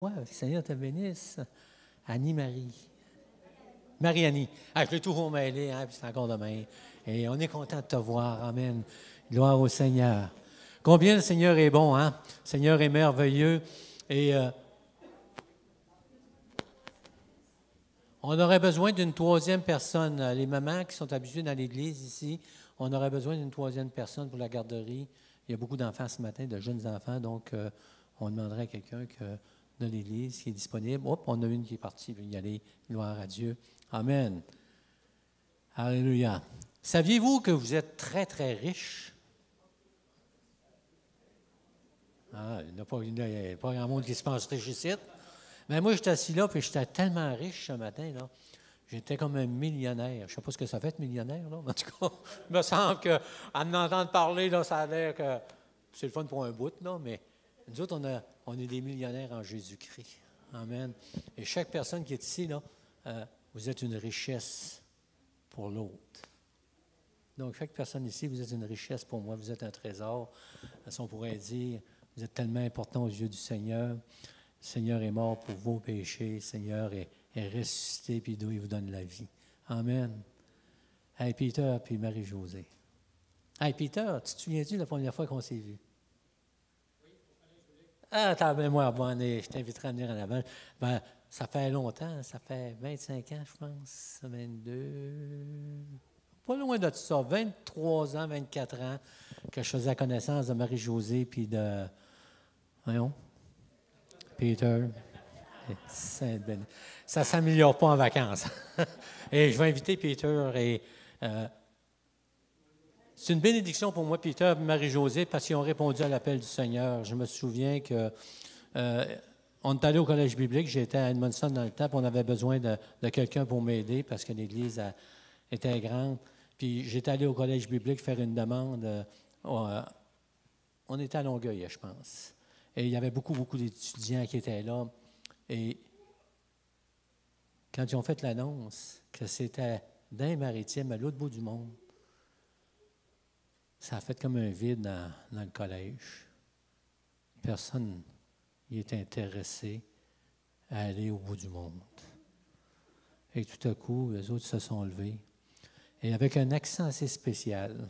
Ouais, le Seigneur te bénisse. Annie-Marie. Marie-Annie. Ah, je l'ai toujours mêlé, hein, puis c'est encore demain. Et on est content de te voir. Amen. Gloire au Seigneur. Combien le Seigneur est bon, hein? Le Seigneur est merveilleux. Et on aurait besoin d'une troisième personne. Les mamans qui sont habituées dans l'église ici, on aurait besoin d'une troisième personne pour la garderie. Il y a beaucoup d'enfants ce matin, de jeunes enfants, donc on demanderait à quelqu'un de l'église qui est disponible. Hop, on a une qui est partie, il veut y aller. Gloire à Dieu. Amen. Alléluia. Saviez-vous que vous êtes très, très riche? Ah, il n'y a pas grand monde qui se pense riche ici. Mais moi, j'étais assis là, puis j'étais tellement riche ce matin, là. J'étais comme un millionnaire. Je ne sais pas ce que ça fait être millionnaire, là. En tout cas, il me semble qu'à m'entendre parler, là, ça a l'air que c'est le fun pour un bout, là, mais nous autres, on est des millionnaires en Jésus-Christ. Amen. Et chaque personne qui est ici, là, vous êtes une richesse pour l'autre. Donc, chaque personne ici, vous êtes une richesse pour moi, vous êtes un trésor. On pourrait dire, vous êtes tellement important aux yeux du Seigneur. Le Seigneur est mort pour vos péchés. Le Seigneur est ressuscité, puis il vous donne la vie. Amen. Hey, Peter, puis Marie-Josée. Hey, Peter, tu te souviens-tu la première fois qu'on s'est vu? Ah, ta mémoire bonne, je t'inviterai à venir en avant. Ben, ça fait longtemps, ça fait 25 ans, je pense, 22, pas loin de tout ça, 23 ans, 24 ans, que je faisais la connaissance de Marie-Josée, puis de, voyons, Peter. Ça ne s'améliore pas en vacances. Et je vais inviter Peter et... c'est une bénédiction pour moi, Peter et Marie-Josée, parce qu'ils ont répondu à l'appel du Seigneur. Je me souviens que on est allé au collège biblique, j'étais à Edmondson dans le temps, puis on avait besoin de quelqu'un pour m'aider parce que l'église était grande. Puis j'étais allé au collège biblique faire une demande. On était à Longueuil, je pense. Et il y avait beaucoup d'étudiants qui étaient là. Et quand ils ont fait l'annonce que c'était dans les Maritimes, à l'autre bout du monde, ça a fait comme un vide dans le collège. Personne n'y était intéressé à aller au bout du monde. Et tout à coup, les autres se sont levés. Et avec un accent assez spécial.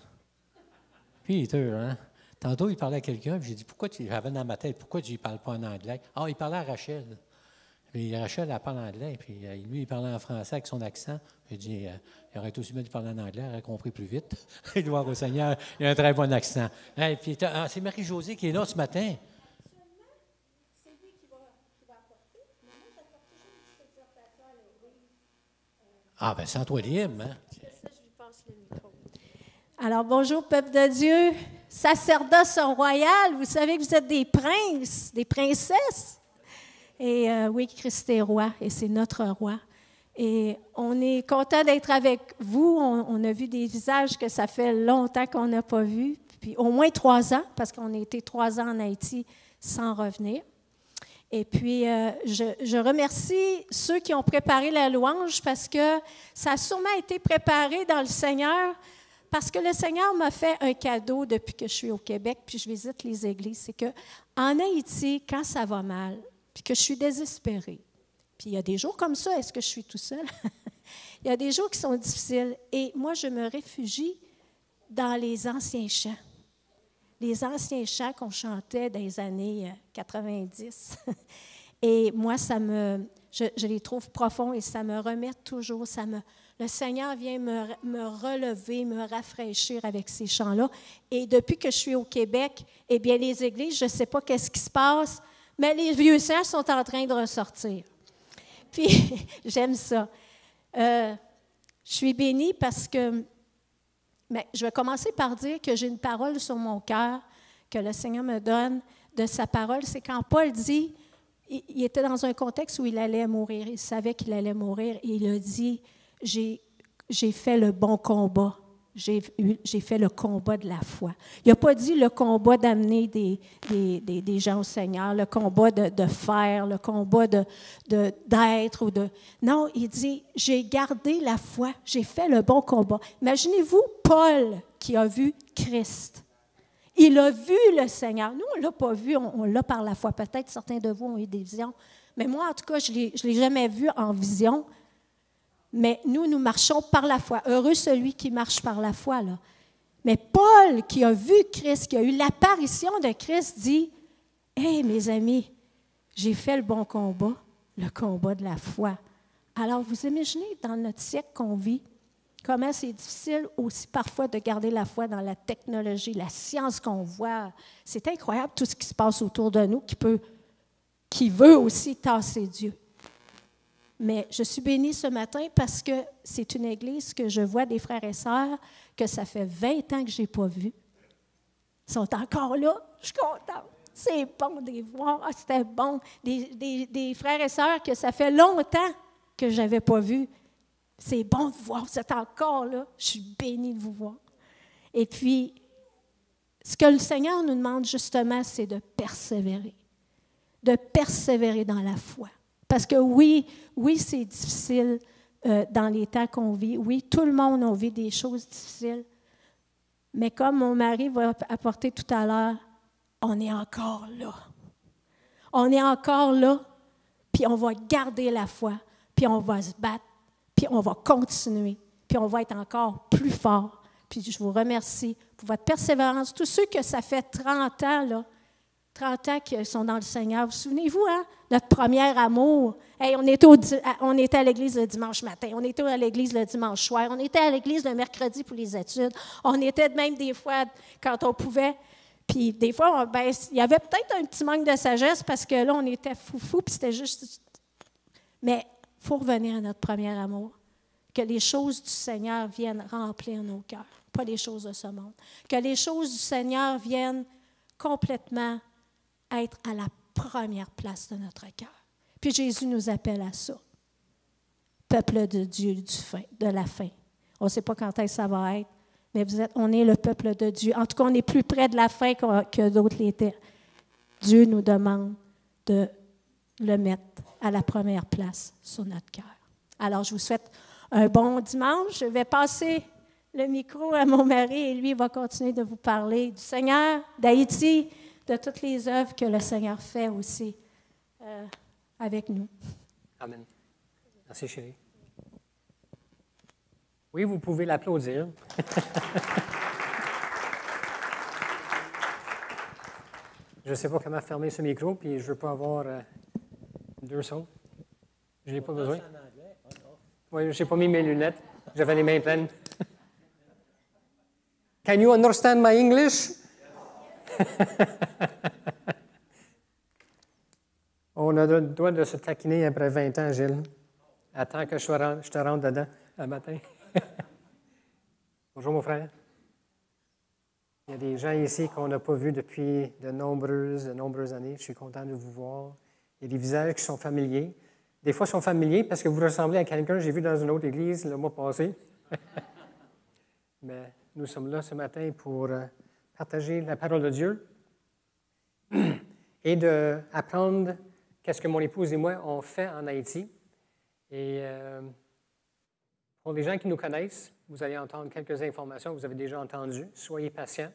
Peter, hein? Tantôt, il parlait à quelqu'un, puis j'ai dit, j'avais dans ma tête, pourquoi tu ne parles pas en anglais? Ah, il parlait à Rachel. Puis Rachel, elle parle anglais, puis lui, il parlait en français avec son accent. J'ai dit, il aurait été aussi bien de parler en anglais, il aurait compris plus vite. Gloire au Seigneur, il a un très bon accent. Hey, puis c'est Marie-Josée qui est là ce matin. C'est lui qui va apporter. Mais moi, j'apporte toujours une petite exhortation à l'Église. Ah, bien, sens-toi libre, hein? Ça, je lui passe le micro. Alors, bonjour, peuple de Dieu, sacerdoce royal. Vous savez que vous êtes des princes, des princesses. Et oui, Christ est roi, et c'est notre roi. Et on est content d'être avec vous. On a vu des visages que ça fait longtemps qu'on n'a pas vus, puis au moins 3 ans, parce qu'on a été 3 ans en Haïti sans revenir. Et puis, je remercie ceux qui ont préparé la louange, parce que ça a sûrement été préparé dans le Seigneur, parce que le Seigneur m'a fait un cadeau depuis que je suis au Québec, puis je visite les églises. C'est qu'en Haïti, quand ça va mal, puis que je suis désespérée. Puis il y a des jours comme ça, est-ce que je suis tout seul? Il y a des jours qui sont difficiles. Et moi, je me réfugie dans les anciens chants. Les anciens chants qu'on chantait dans les années 90. Et moi, je les trouve profonds et ça me remet toujours, le Seigneur vient me relever, me rafraîchir avec ces chants-là. Et depuis que je suis au Québec, eh bien, les églises, je ne sais pas qu'est-ce qui se passe, mais les vieux chants sont en train de ressortir. Puis, j'aime ça. Je suis bénie parce que, mais je vais commencer par dire que j'ai une parole sur mon cœur que le Seigneur me donne de sa parole. C'est quand Paul dit, il était dans un contexte où il allait mourir, il savait qu'il allait mourir, et il a dit, j'ai fait le bon combat. J'ai fait le combat de la foi. Il n'a pas dit le combat d'amener des gens au Seigneur, le combat de faire, le combat d'être. Non, il dit, j'ai gardé la foi, j'ai fait le bon combat. Imaginez-vous Paul qui a vu Christ. Il a vu le Seigneur. Nous, on ne l'a pas vu, on l'a par la foi. Peut-être certains de vous ont eu des visions, Mais moi, en tout cas, je ne l'ai jamais vu en vision. Mais nous marchons par la foi. Heureux celui qui marche par la foi, là. Mais Paul, qui a vu Christ, qui a eu l'apparition de Christ, dit, « Hey, mes amis, j'ai fait le bon combat, le combat de la foi. » Alors, vous imaginez, dans notre siècle qu'on vit, comment c'est difficile aussi parfois de garder la foi dans la technologie, la science qu'on voit. C'est incroyable tout ce qui se passe autour de nous qui veut aussi tasser Dieu. Mais je suis bénie ce matin parce que c'est une église que je vois des frères et sœurs que ça fait 20 ans que je n'ai pas vus. Ils sont encore là. Je suis contente. C'est bon de les voir. Ah, c'était bon. Des frères et sœurs que ça fait longtemps que je n'avais pas vus. C'est bon de vous voir. Vous êtes encore là. Je suis bénie de vous voir. Et puis, ce que le Seigneur nous demande justement, c'est de persévérer. De persévérer dans la foi. Parce que oui, c'est difficile dans les temps qu'on vit. Oui, tout le monde a vécu des choses difficiles. Mais comme mon mari va apporter tout à l'heure, on est encore là. On est encore là, puis on va garder la foi, puis on va se battre, puis on va continuer, puis on va être encore plus fort. Puis je vous remercie pour votre persévérance. Tous ceux que ça fait 30 ans, là, 30 ans qui sont dans le Seigneur. Vous souvenez-vous, hein? Notre premier amour. Hey, on était à l'église le dimanche matin, on était à l'église le dimanche soir, on était à l'église le mercredi pour les études, on était même des fois quand on pouvait. Puis des fois, il y avait peut-être un petit manque de sagesse parce que là, on était foufou, puis c'était juste... Mais il faut revenir à notre premier amour. Que les choses du Seigneur viennent remplir nos cœurs, pas les choses de ce monde. Que les choses du Seigneur viennent complètement être à la première place de notre cœur. Puis Jésus nous appelle à ça. Peuple de Dieu de la fin. On ne sait pas quand est-ce que ça va être, mais on est le peuple de Dieu. En tout cas, on est plus près de la fin que d'autres l'étaient. Dieu nous demande de le mettre à la première place sur notre cœur. Alors, je vous souhaite un bon dimanche. Je vais passer le micro à mon mari et lui va continuer de vous parler du Seigneur, d'Haïti, de toutes les œuvres que le Seigneur fait aussi avec nous. Amen. Merci, chérie. Oui, vous pouvez l'applaudir. Je ne sais pas comment fermer ce micro, puis je ne veux pas avoir deux sons. Je n'ai pas besoin. Oui, je n'ai pas mis mes lunettes. J'avais les mains pleines. Can you understand my English? On a le droit de se taquiner après 20 ans, Gilles. Attends que je te rentre dedans un matin. Bonjour, mon frère. Il y a des gens ici qu'on n'a pas vus depuis de nombreuses années. Je suis content de vous voir. Il y a des visages qui sont familiers. Des fois, ils sont familiers parce que vous ressemblez à quelqu'un que j'ai vu dans une autre église le mois passé. Mais nous sommes là ce matin pour partager la parole de Dieu et d'apprendre qu'est-ce que mon épouse et moi on fait en Haïti. Et pour les gens qui nous connaissent, vous allez entendre quelques informations que vous avez déjà entendues. Soyez patients.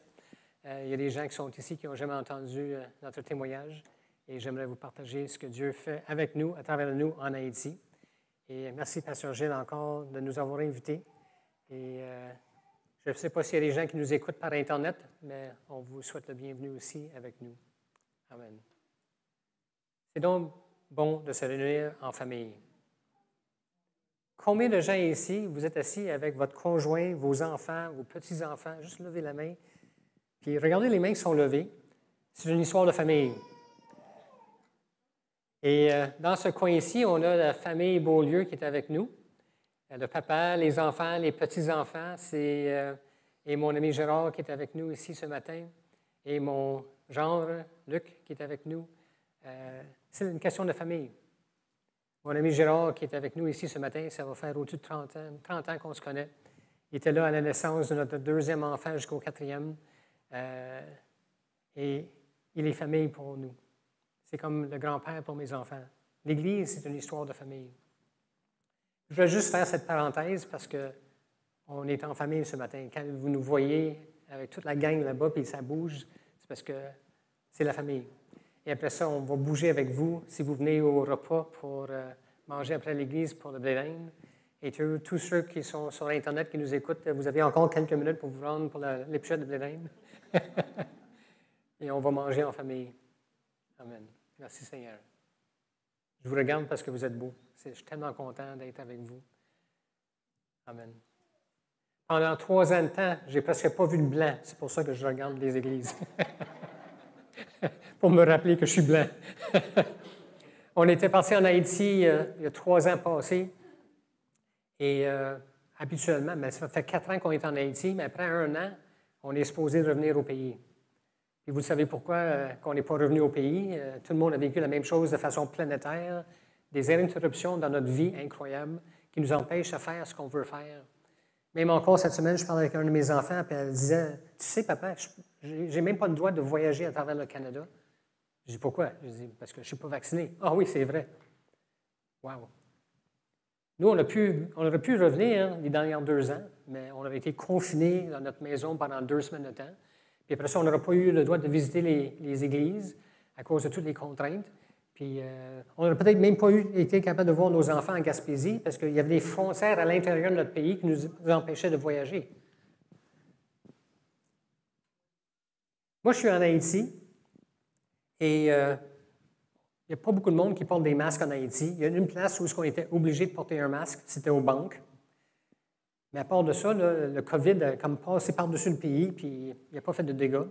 Il y a des gens qui sont ici qui n'ont jamais entendu notre témoignage. Et j'aimerais vous partager ce que Dieu fait avec nous, à travers nous, en Haïti. Et merci, Pasteur Gilles, encore de nous avoir invités. Et je ne sais pas s'il y a des gens qui nous écoutent par Internet, mais on vous souhaite le bienvenu aussi avec nous. Amen. C'est donc bon de se réunir en famille. Combien de gens ici, vous êtes assis avec votre conjoint, vos enfants, vos petits-enfants? Juste levez la main. Puis regardez les mains qui sont levées. C'est une histoire de famille. Et dans ce coin ici, on a la famille Beaulieu qui est avec nous. Le papa, les enfants, les petits-enfants, et mon ami Gérard qui est avec nous ici ce matin, et mon gendre, Luc, qui est avec nous. C'est une question de famille. Mon ami Gérard qui est avec nous ici ce matin, ça va faire au-dessus de 30 ans qu'on se connaît. Il était là à la naissance de notre deuxième enfant jusqu'au 4e. Et il est famille pour nous. C'est comme le grand-père pour mes enfants. L'Église, c'est une histoire de famille. Je vais juste faire cette parenthèse parce qu'on est en famille ce matin. Quand vous nous voyez avec toute la gang là-bas, puis ça bouge, c'est parce que c'est la famille. Et après ça, on va bouger avec vous si vous venez au repas pour manger après l'église pour le blé d'Inde. Et tous ceux qui sont sur Internet, qui nous écoutent, vous avez encore quelques minutes pour vous rendre pour l'épisode de blé d'Inde. Et on va manger en famille. Amen. Merci Seigneur. Je vous regarde parce que vous êtes beaux. Je suis tellement content d'être avec vous. Amen. Pendant 3 ans de temps, je n'ai presque pas vu de blanc. C'est pour ça que je regarde les églises. Pour me rappeler que je suis blanc. On était parti en Haïti il y a 3 ans passés. Et habituellement, mais ça fait 4 ans qu'on est en Haïti, mais après 1 an, on est supposé revenir au pays. Et vous savez pourquoi qu'on n'est pas revenu au pays? Tout le monde a vécu la même chose de façon planétaire. Des interruptions dans notre vie incroyables qui nous empêchent de faire ce qu'on veut faire. Même encore cette semaine, je parlais avec un de mes enfants, puis elle disait, « Tu sais, papa, je n'ai même pas le droit de voyager à travers le Canada. » Je dis, « Pourquoi? » Je dis, « Parce que je ne suis pas vacciné. »« Ah oui, c'est vrai. » Wow! Nous, on aurait pu revenir les dernières 2 ans, mais on avait été confinés dans notre maison pendant 2 semaines de temps. Puis après ça, on n'aurait pas eu le droit de visiter les églises à cause de toutes les contraintes. Puis on n'aurait peut-être même pas été capable de voir nos enfants en Gaspésie parce qu'il y avait des frontières à l'intérieur de notre pays qui nous empêchaient de voyager. Moi, je suis en Haïti et il n'y a pas beaucoup de monde qui porte des masques en Haïti. Il y a une place où on était obligé de porter un masque, c'était aux banques. Mais à part de ça, le COVID a comme passé par-dessus le pays, puis il n'a pas fait de dégâts.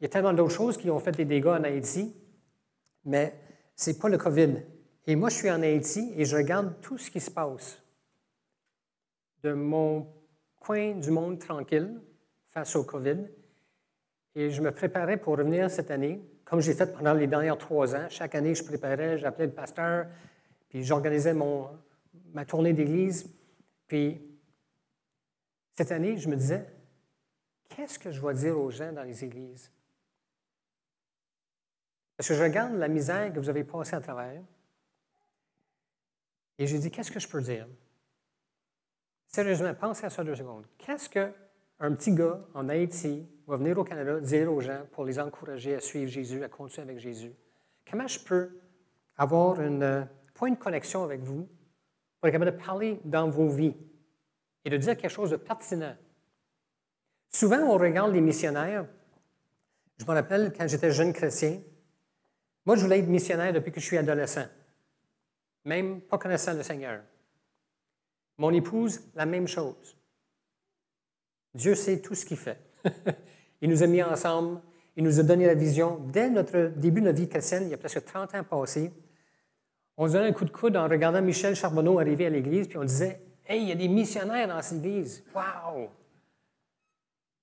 Il y a tellement d'autres choses qui ont fait des dégâts en Haïti, mais ce n'est pas le COVID. Et moi, je suis en Haïti et je regarde tout ce qui se passe de mon coin du monde tranquille face au COVID. Et je me préparais pour revenir cette année, comme j'ai fait pendant les dernières 3 ans. Chaque année, je préparais, j'appelais le pasteur, puis j'organisais ma tournée d'église. Puis cette année, je me disais, qu'est-ce que je vais dire aux gens dans les églises? Parce que je regarde la misère que vous avez passée à travers et j'ai dit, qu'est-ce que je peux dire? Sérieusement, pensez à ça 2 secondes. Qu'est-ce qu'un petit gars en Haïti va venir au Canada dire aux gens pour les encourager à suivre Jésus, à continuer avec Jésus? Comment je peux avoir un point de connexion avec vous pour être capable de parler dans vos vies et de dire quelque chose de pertinent? Souvent, on regarde les missionnaires. Je me rappelle quand j'étais jeune chrétien, moi, je voulais être missionnaire depuis que je suis adolescent, même pas connaissant le Seigneur. Mon épouse, la même chose. Dieu sait tout ce qu'il fait. Il nous a mis ensemble, il nous a donné la vision. Dès notre début de notre vie chrétienne, il y a presque 30 ans passés, on se donnait un coup de coude en regardant Michel Charbonneau arriver à l'église, puis on disait, « Hey, il y a des missionnaires dans cette église! Wow! »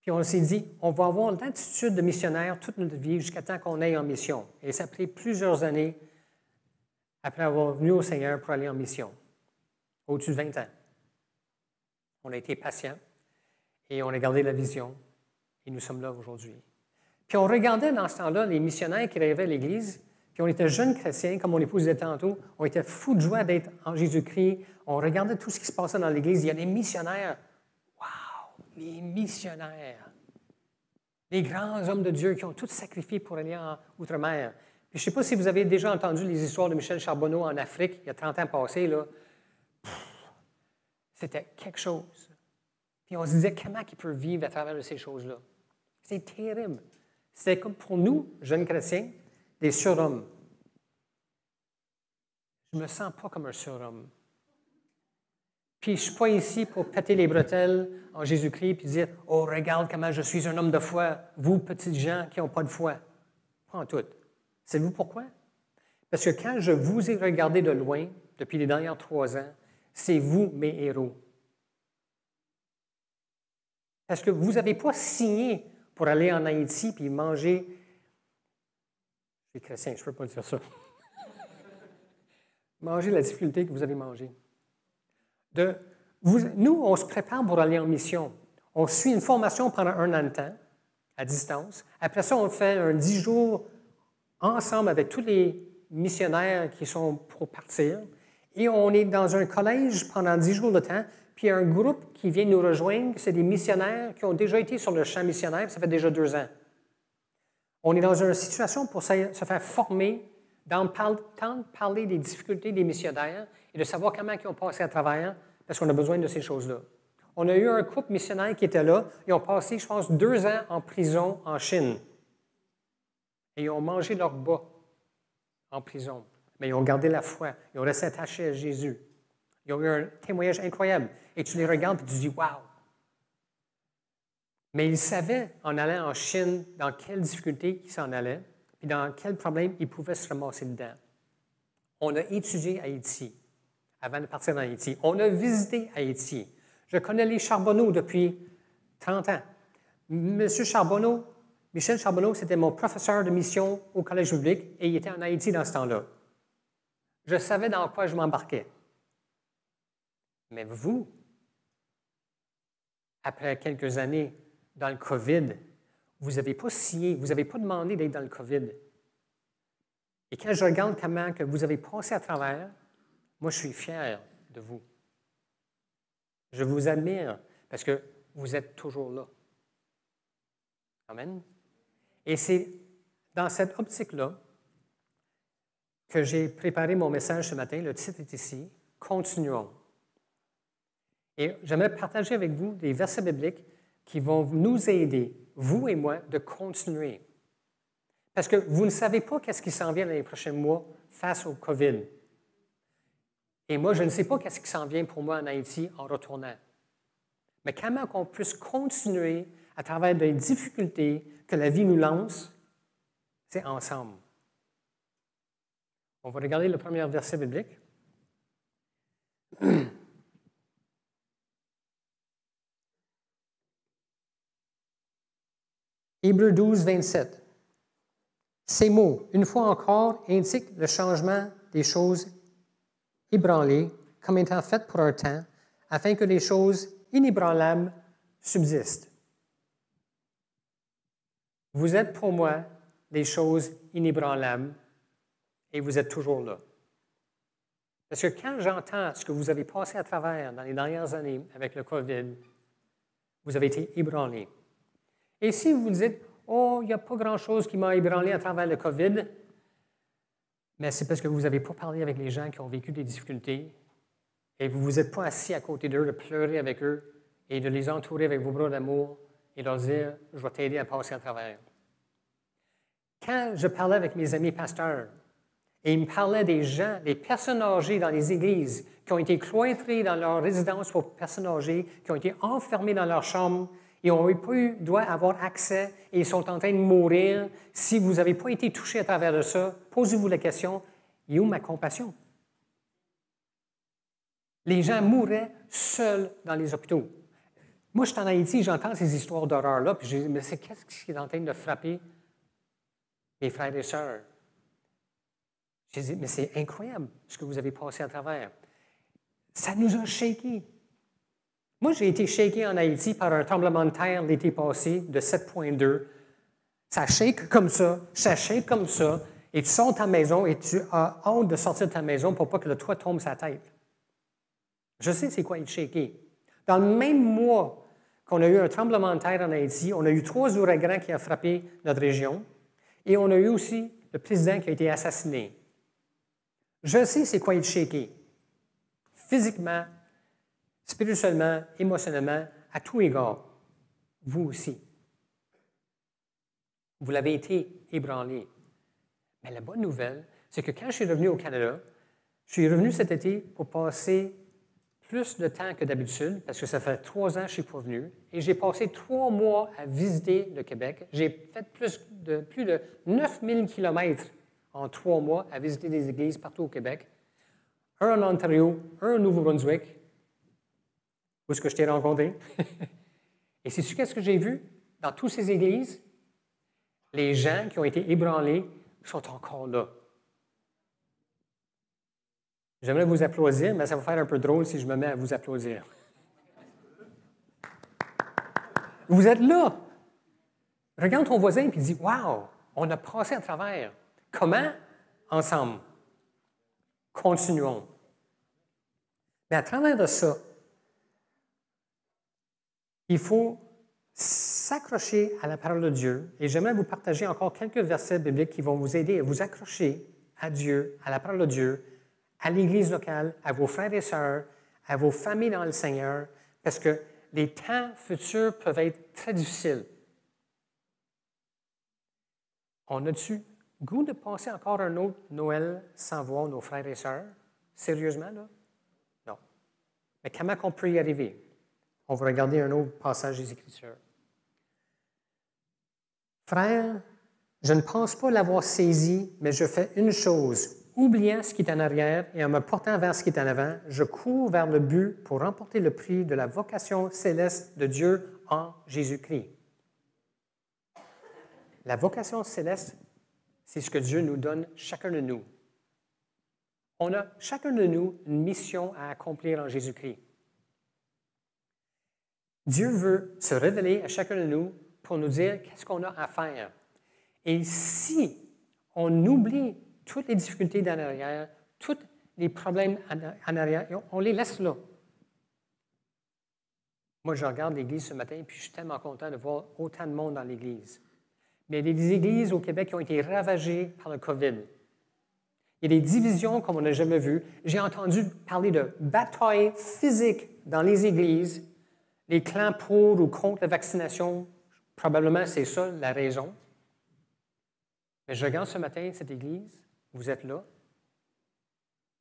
Puis on s'est dit, on va avoir l'attitude de missionnaire toute notre vie jusqu'à temps qu'on aille en mission. Et ça a pris plusieurs années après avoir venu au Seigneur pour aller en mission, au-dessus de 20 ans. On a été patients et on a gardé la vision et nous sommes là aujourd'hui. Puis on regardait dans ce temps-là les missionnaires qui arrivaient à l'Église, puis on était jeunes chrétiens, comme mon épouse disait tantôt, on était fous de joie d'être en Jésus-Christ, on regardait tout ce qui se passait dans l'Église, il y a des missionnaires. Les missionnaires, les grands hommes de Dieu qui ont tout sacrifié pour aller en Outre-mer. Puis je ne sais pas si vous avez déjà entendu les histoires de Michel Charbonneau en Afrique, il y a 30 ans passés, là. C'était quelque chose. Puis on se disait, comment il peut vivre à travers de ces choses-là? C'est terrible. C'était comme pour nous, jeunes chrétiens, des surhommes. Je ne me sens pas comme un surhomme. Puis je ne suis pas ici pour péter les bretelles en Jésus-Christ puis dire « Oh, regarde comment je suis un homme de foi, vous, petites gens qui n'ont pas de foi. » Pas en tout. Savez-vous pourquoi? Parce que quand je vous ai regardé de loin, depuis les dernières 3 ans, c'est vous mes héros. Parce que vous n'avez pas signé pour aller en Haïti puis manger. Je suis chrétien, je ne peux pas dire ça. Manger la difficulté que vous avez mangée. Nous, on se prépare pour aller en mission. On suit une formation pendant 1 an de temps, à distance. Après ça, on fait un 10 jours ensemble avec tous les missionnaires qui sont pour partir. Et on est dans un collège pendant 10 jours de temps. Puis il y a un groupe qui vient nous rejoindre. C'est des missionnaires qui ont déjà été sur le champ missionnaire. Ça fait déjà 2 ans. On est dans une situation pour se faire former, d'entendre parler des difficultés des missionnaires et de savoir comment ils ont passé à travers, parce qu'on a besoin de ces choses-là. On a eu un couple missionnaire qui était là. Ils ont passé, je pense, 2 ans en prison en Chine. Et ils ont mangé leur bas en prison. Mais ils ont gardé la foi. Ils ont resté attachés à Jésus. Ils ont eu un témoignage incroyable. Et tu les regardes et tu te dis, « Wow! » Mais ils savaient, en allant en Chine, dans quelles difficultés ils s'en allaient, puis dans quels problèmes ils pouvaient se ramasser dedans. On a étudié Haïti avant de partir dans Haïti. On a visité Haïti. Je connais les Charbonneau depuis 30 ans. Michel Charbonneau, c'était mon professeur de mission au Collège public et il était en Haïti dans ce temps-là. Je savais dans quoi je m'embarquais. Mais vous, après quelques années dans le COVID, vous n'avez pas signé, vous n'avez pas demandé d'être dans le COVID. Et quand je regarde comment que vous avez passé à travers, moi, je suis fier de vous. Je vous admire parce que vous êtes toujours là. Amen. Et c'est dans cette optique-là que j'ai préparé mon message ce matin. Le titre est ici, « Continuons ». Et j'aimerais partager avec vous des versets bibliques qui vont nous aider, vous et moi, de continuer. Parce que vous ne savez pas qu'est-ce qui s'en vient dans les prochains mois face au COVID. Et moi, je ne sais pas qu'est-ce qui s'en vient pour moi en Haïti en retournant. Mais comment qu'on puisse continuer à travers des difficultés que la vie nous lance, c'est ensemble. On va regarder le premier verset biblique. Hébreux 12, 27. Ces mots, une fois encore, indiquent le changement des choses ébranlées comme étant faites pour un temps, afin que les choses inébranlables subsistent. Vous êtes pour moi des choses inébranlables et vous êtes toujours là. Parce que quand j'entends ce que vous avez passé à travers dans les dernières années avec le COVID, vous avez été ébranlés. Et si vous dites, « Oh, il n'y a pas grand-chose qui m'a ébranlé à travers le COVID », mais c'est parce que vous n'avez pas parlé avec les gens qui ont vécu des difficultés et vous ne vous êtes pas assis à côté d'eux, de pleurer avec eux et de les entourer avec vos bras d'amour et leur dire, « Je vais t'aider à passer à travers ». Quand je parlais avec mes amis pasteurs, et ils me parlaient des gens, des personnes âgées dans les églises qui ont été cloîtrées dans leur résidence pour personnes âgées, qui ont été enfermées dans leur chambre, et n'ont pas eu droit à avoir accès et ils sont en train de mourir. Si vous n'avez pas été touché à travers de ça, posez-vous la question, il est où ma compassion? Les gens mouraient seuls dans les hôpitaux. Moi, je suis en Haïti, j'entends ces histoires d'horreur-là, puis je dis, mais qu'est-ce qui est en train de frapper mes frères et sœurs? Je dis, mais c'est incroyable ce que vous avez passé à travers. Ça nous a shaké. Moi, j'ai été shaké en Haïti par un tremblement de terre l'été passé de 7,2. Ça shake comme ça, et tu sors de ta maison et tu as hâte de sortir de ta maison pour pas que le toit tombe sur la tête. Je sais c'est quoi être shaké. Dans le même mois qu'on a eu un tremblement de terre en Haïti, on a eu 3 ouragans qui ont frappé notre région et on a eu aussi le président qui a été assassiné. Je sais c'est quoi être shaké. Physiquement, spirituellement, émotionnellement, à tous égards. Vous aussi. Vous l'avez été ébranlé. Mais la bonne nouvelle, c'est que quand je suis revenu au Canada, je suis revenu cet été pour passer plus de temps que d'habitude, parce que ça fait 3 ans que je ne suis pas venu, et j'ai passé 3 mois à visiter le Québec. J'ai fait plus de 9000 kilomètres en 3 mois à visiter des églises partout au Québec. Un en Ontario, un au Nouveau-Brunswick, où est-ce que je t'ai rencontré. Et sais-tu qu'est-ce que j'ai vu dans toutes ces églises? Les gens qui ont été ébranlés sont encore là. J'aimerais vous applaudir, mais ça va faire un peu drôle si je me mets à vous applaudir. Vous êtes là. Regarde ton voisin et dis, « Wow, on a passé à travers. » Comment? Ensemble. Continuons. Mais à travers de ça, il faut s'accrocher à la parole de Dieu. Et j'aimerais vous partager encore quelques versets bibliques qui vont vous aider à vous accrocher à Dieu, à la parole de Dieu, à l'Église locale, à vos frères et sœurs, à vos familles dans le Seigneur, parce que les temps futurs peuvent être très difficiles. On a-tu goût de passer encore un autre Noël sans voir nos frères et sœurs? Sérieusement, là? Non. Mais comment on peut y arriver? On va regarder un autre passage des Écritures. Frères, je ne pense pas l'avoir saisi, mais je fais une chose. Oubliant ce qui est en arrière et en me portant vers ce qui est en avant, je cours vers le but pour remporter le prix de la vocation céleste de Dieu en Jésus-Christ. La vocation céleste, c'est ce que Dieu nous donne, chacun de nous. On a chacun de nous une mission à accomplir en Jésus-Christ. Dieu veut se révéler à chacun de nous pour nous dire qu'est-ce qu'on a à faire. Et si on oublie toutes les difficultés d'en arrière, tous les problèmes en arrière, on les laisse là. Moi, je regarde l'Église ce matin, puis je suis tellement content de voir autant de monde dans l'Église. Mais il y a des églises au Québec qui ont été ravagées par le COVID. Il y a des divisions comme on n'a jamais vu. J'ai entendu parler de batailles physiques dans les églises, les clans pour ou contre la vaccination. Probablement, c'est ça la raison. Mais je regarde ce matin cette église, vous êtes là.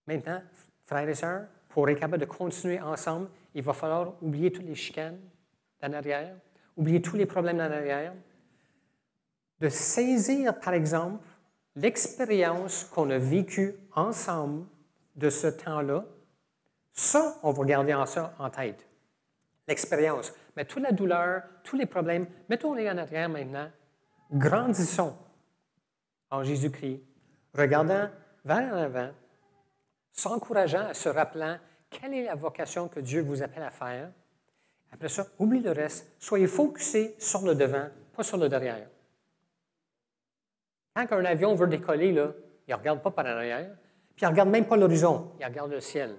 Maintenant, frères et sœurs, pour être capable de continuer ensemble, il va falloir oublier toutes les chicanes d'en arrière, oublier tous les problèmes d'en arrière, de saisir, par exemple, l'expérience qu'on a vécue ensemble de ce temps-là. Ça, on va garder ça en tête. L'expérience. Mais toute la douleur, tous les problèmes, mettons-les en arrière maintenant. Grandissons en Jésus-Christ, regardant vers l'avant, s'encourageant, se rappelant quelle est la vocation que Dieu vous appelle à faire. Après ça, oubliez le reste. Soyez focusés sur le devant, pas sur le derrière. Quand un avion veut décoller, là, il ne regarde pas par l'arrière, puis il ne regarde même pas l'horizon, il regarde le ciel.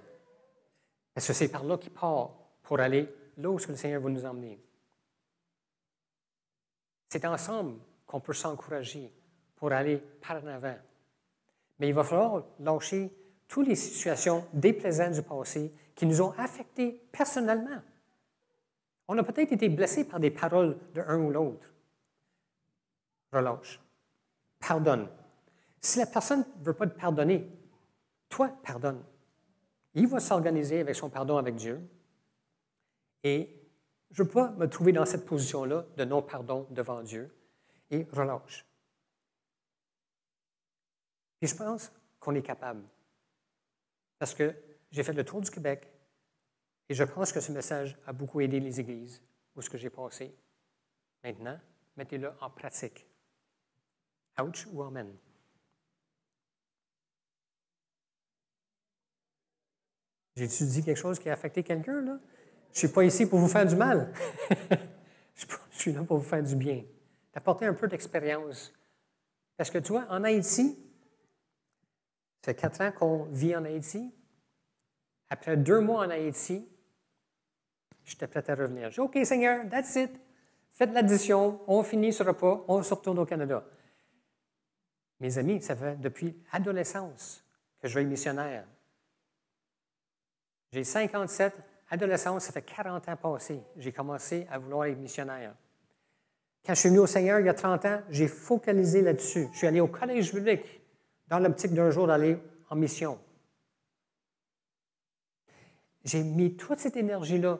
Parce que c'est par là qu'il part pour aller là où le Seigneur va nous emmener. C'est ensemble qu'on peut s'encourager pour aller par en avant. Mais il va falloir lâcher toutes les situations déplaisantes du passé qui nous ont affectés personnellement. On a peut-être été blessés par des paroles de un ou l'autre. Relâche. Pardonne. Si la personne ne veut pas te pardonner, toi, pardonne. Il va s'organiser avec son pardon avec Dieu. Et je ne veux pas me trouver dans cette position-là de non-pardon devant Dieu. Et relâche. Et je pense qu'on est capable. Parce que j'ai fait le tour du Québec et je pense que ce message a beaucoup aidé les églises où ce que j'ai passé. Maintenant, mettez-le en pratique. Ouch ou amen. J'ai-tu dit quelque chose qui a affecté quelqu'un, là? Je ne suis pas ici pour vous faire du mal. Je suis là pour vous faire du bien. D'apporter un peu d'expérience. Parce que tu vois, en Haïti, ça fait 4 ans qu'on vit en Haïti. Après 2 mois en Haïti, j'étais prêt à revenir. J'ai dit, OK, Seigneur, that's it. Faites l'addition, on finit ce repas, on se retourne au Canada. Mes amis, ça fait depuis l'adolescence que je vais être missionnaire. J'ai 57, adolescence, ça fait 40 ans passés. J'ai commencé à vouloir être missionnaire. Quand je suis venu au Seigneur il y a 30 ans, j'ai focalisé là-dessus. Je suis allé au collège biblique dans l'optique d'un jour d'aller en mission. J'ai mis toute cette énergie-là.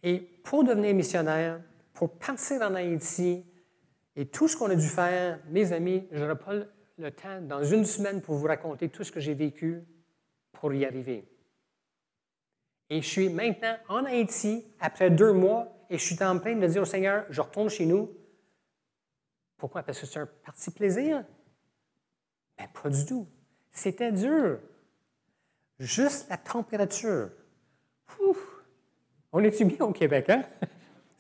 Et pour devenir missionnaire, pour partir en Haïti, et tout ce qu'on a dû faire, mes amis, je n'aurai pas le temps dans une semaine pour vous raconter tout ce que j'ai vécu pour y arriver. Et je suis maintenant en Haïti, après 2 mois, et je suis en train de dire au Seigneur, je retourne chez nous. Pourquoi? Parce que c'est un parti plaisir? Mais pas du tout. C'était dur. Juste la température. Ouf. On est-tu bien au Québec, hein?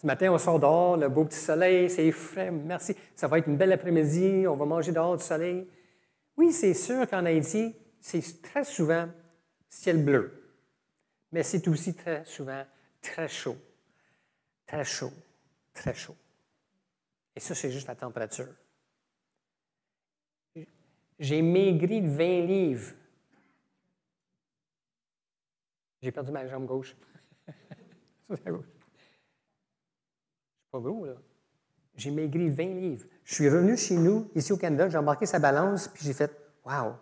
Ce matin, on sort dehors, le beau petit soleil, c'est frais, merci. Ça va être une belle après-midi, on va manger dehors du soleil. Oui, c'est sûr qu'en Haïti, c'est très souvent ciel bleu. Mais c'est aussi très souvent très chaud. Très chaud. Très chaud. Et ça, c'est juste la température. J'ai maigri de 20 livres. J'ai perdu ma jambe gauche. Ça, c'est la gauche. Je suis pas gros, là. J'ai maigri 20 livres. Je suis revenu chez nous, ici au Canada, j'ai embarqué sa balance, puis j'ai fait « Wow!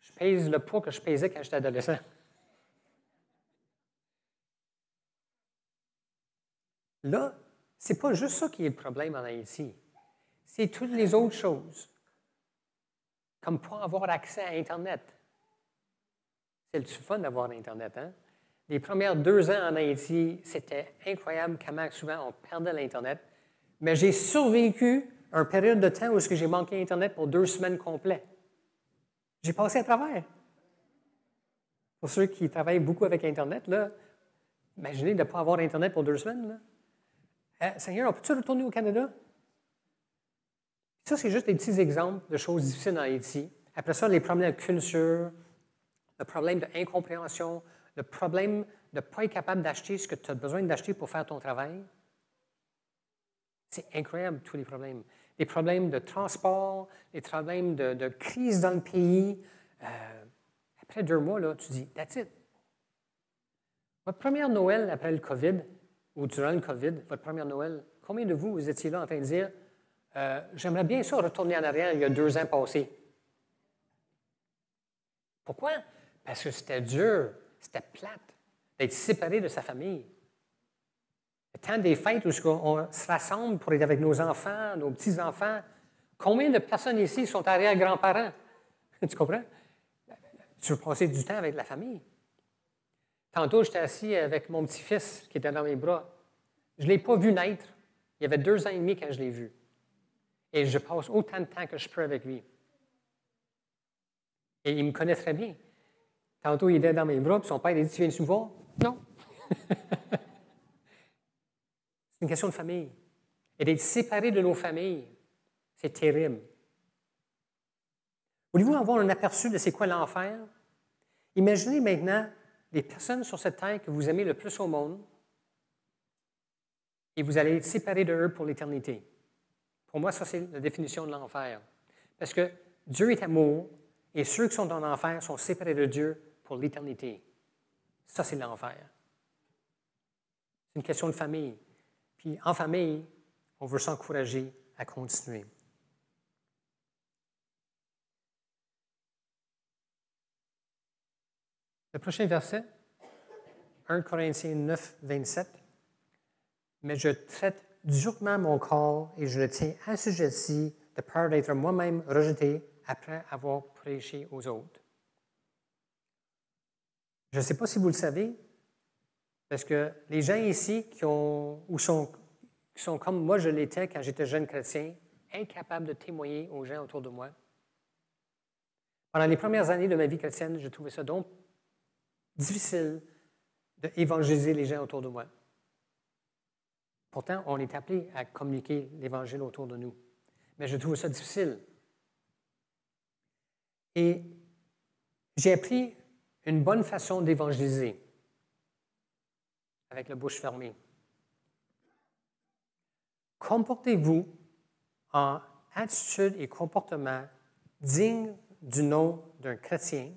Je pèse le poids que je pesais quand j'étais adolescent. » Là, c'est pas juste ça qui est le problème en Haïti. C'est toutes les autres choses. Comme pas avoir accès à Internet. C'est le fun d'avoir Internet, hein? Les premières 2 ans en Haïti, c'était incroyable comment souvent on perdait l'Internet. Mais j'ai survécu une période de temps où j'ai manqué Internet pour 2 semaines complètes. J'ai passé à travers. Pour ceux qui travaillent beaucoup avec Internet, là, imaginez de ne pas avoir Internet pour 2 semaines. Là. Seigneur, on peut-tu retourner au Canada? Ça, c'est juste des petits exemples de choses difficiles en Haïti. Après ça, les problèmes de culture, le problème d'incompréhension, le problème de ne pas être capable d'acheter ce que tu as besoin d'acheter pour faire ton travail. C'est incroyable, tous les problèmes. Les problèmes de transport, les problèmes de crise dans le pays. Après 2 mois, là, tu dis, that's it. Votre première Noël après le COVID, ou durant le COVID, votre première Noël, combien de vous étiez là en train de dire, j'aimerais bien ça retourner en arrière il y a 2 ans passés? Pourquoi? Parce que c'était dur, c'était plate d'être séparé de sa famille. Le temps des fêtes où on se rassemble pour être avec nos enfants, nos petits-enfants. Combien de personnes ici sont arrière-grands-parents? Tu comprends? Tu veux passer du temps avec la famille. Tantôt, j'étais assis avec mon petit-fils qui était dans mes bras. Je ne l'ai pas vu naître. Il y avait 2 ans et demi quand je l'ai vu. Et je passe autant de temps que je peux avec lui. Et il me connaît très bien. Tantôt, il était dans mes bras, puis son père il dit, tu viens-tu me voir? Non. C'est une question de famille. Et d'être séparé de nos familles, c'est terrible. Voulez-vous avoir un aperçu de c'est quoi l'enfer? Imaginez maintenant les personnes sur cette terre que vous aimez le plus au monde et vous allez être séparés d'eux pour l'éternité. Pour moi, ça, c'est la définition de l'enfer. Parce que Dieu est amour et ceux qui sont en enfer sont séparés de Dieu pour l'éternité. Ça, c'est l'enfer. C'est une question de famille. Puis en famille, on veut s'encourager à continuer. Le prochain verset, 1 Corinthiens 9, 27. Mais je traite durement mon corps et je le tiens assujetti de peur d'être moi-même rejeté après avoir prêché aux autres. Je ne sais pas si vous le savez, parce que les gens ici qui sont comme moi je l'étais quand j'étais jeune chrétien, incapables de témoigner aux gens autour de moi. Pendant les premières années de ma vie chrétienne, je trouvais ça donc difficile d'évangéliser les gens autour de moi. Pourtant, on est appelé à communiquer l'Évangile autour de nous. Mais je trouve ça difficile. Et j'ai appris une bonne façon d'évangéliser avec la bouche fermée. Comportez-vous en attitude et comportement digne du nom d'un chrétien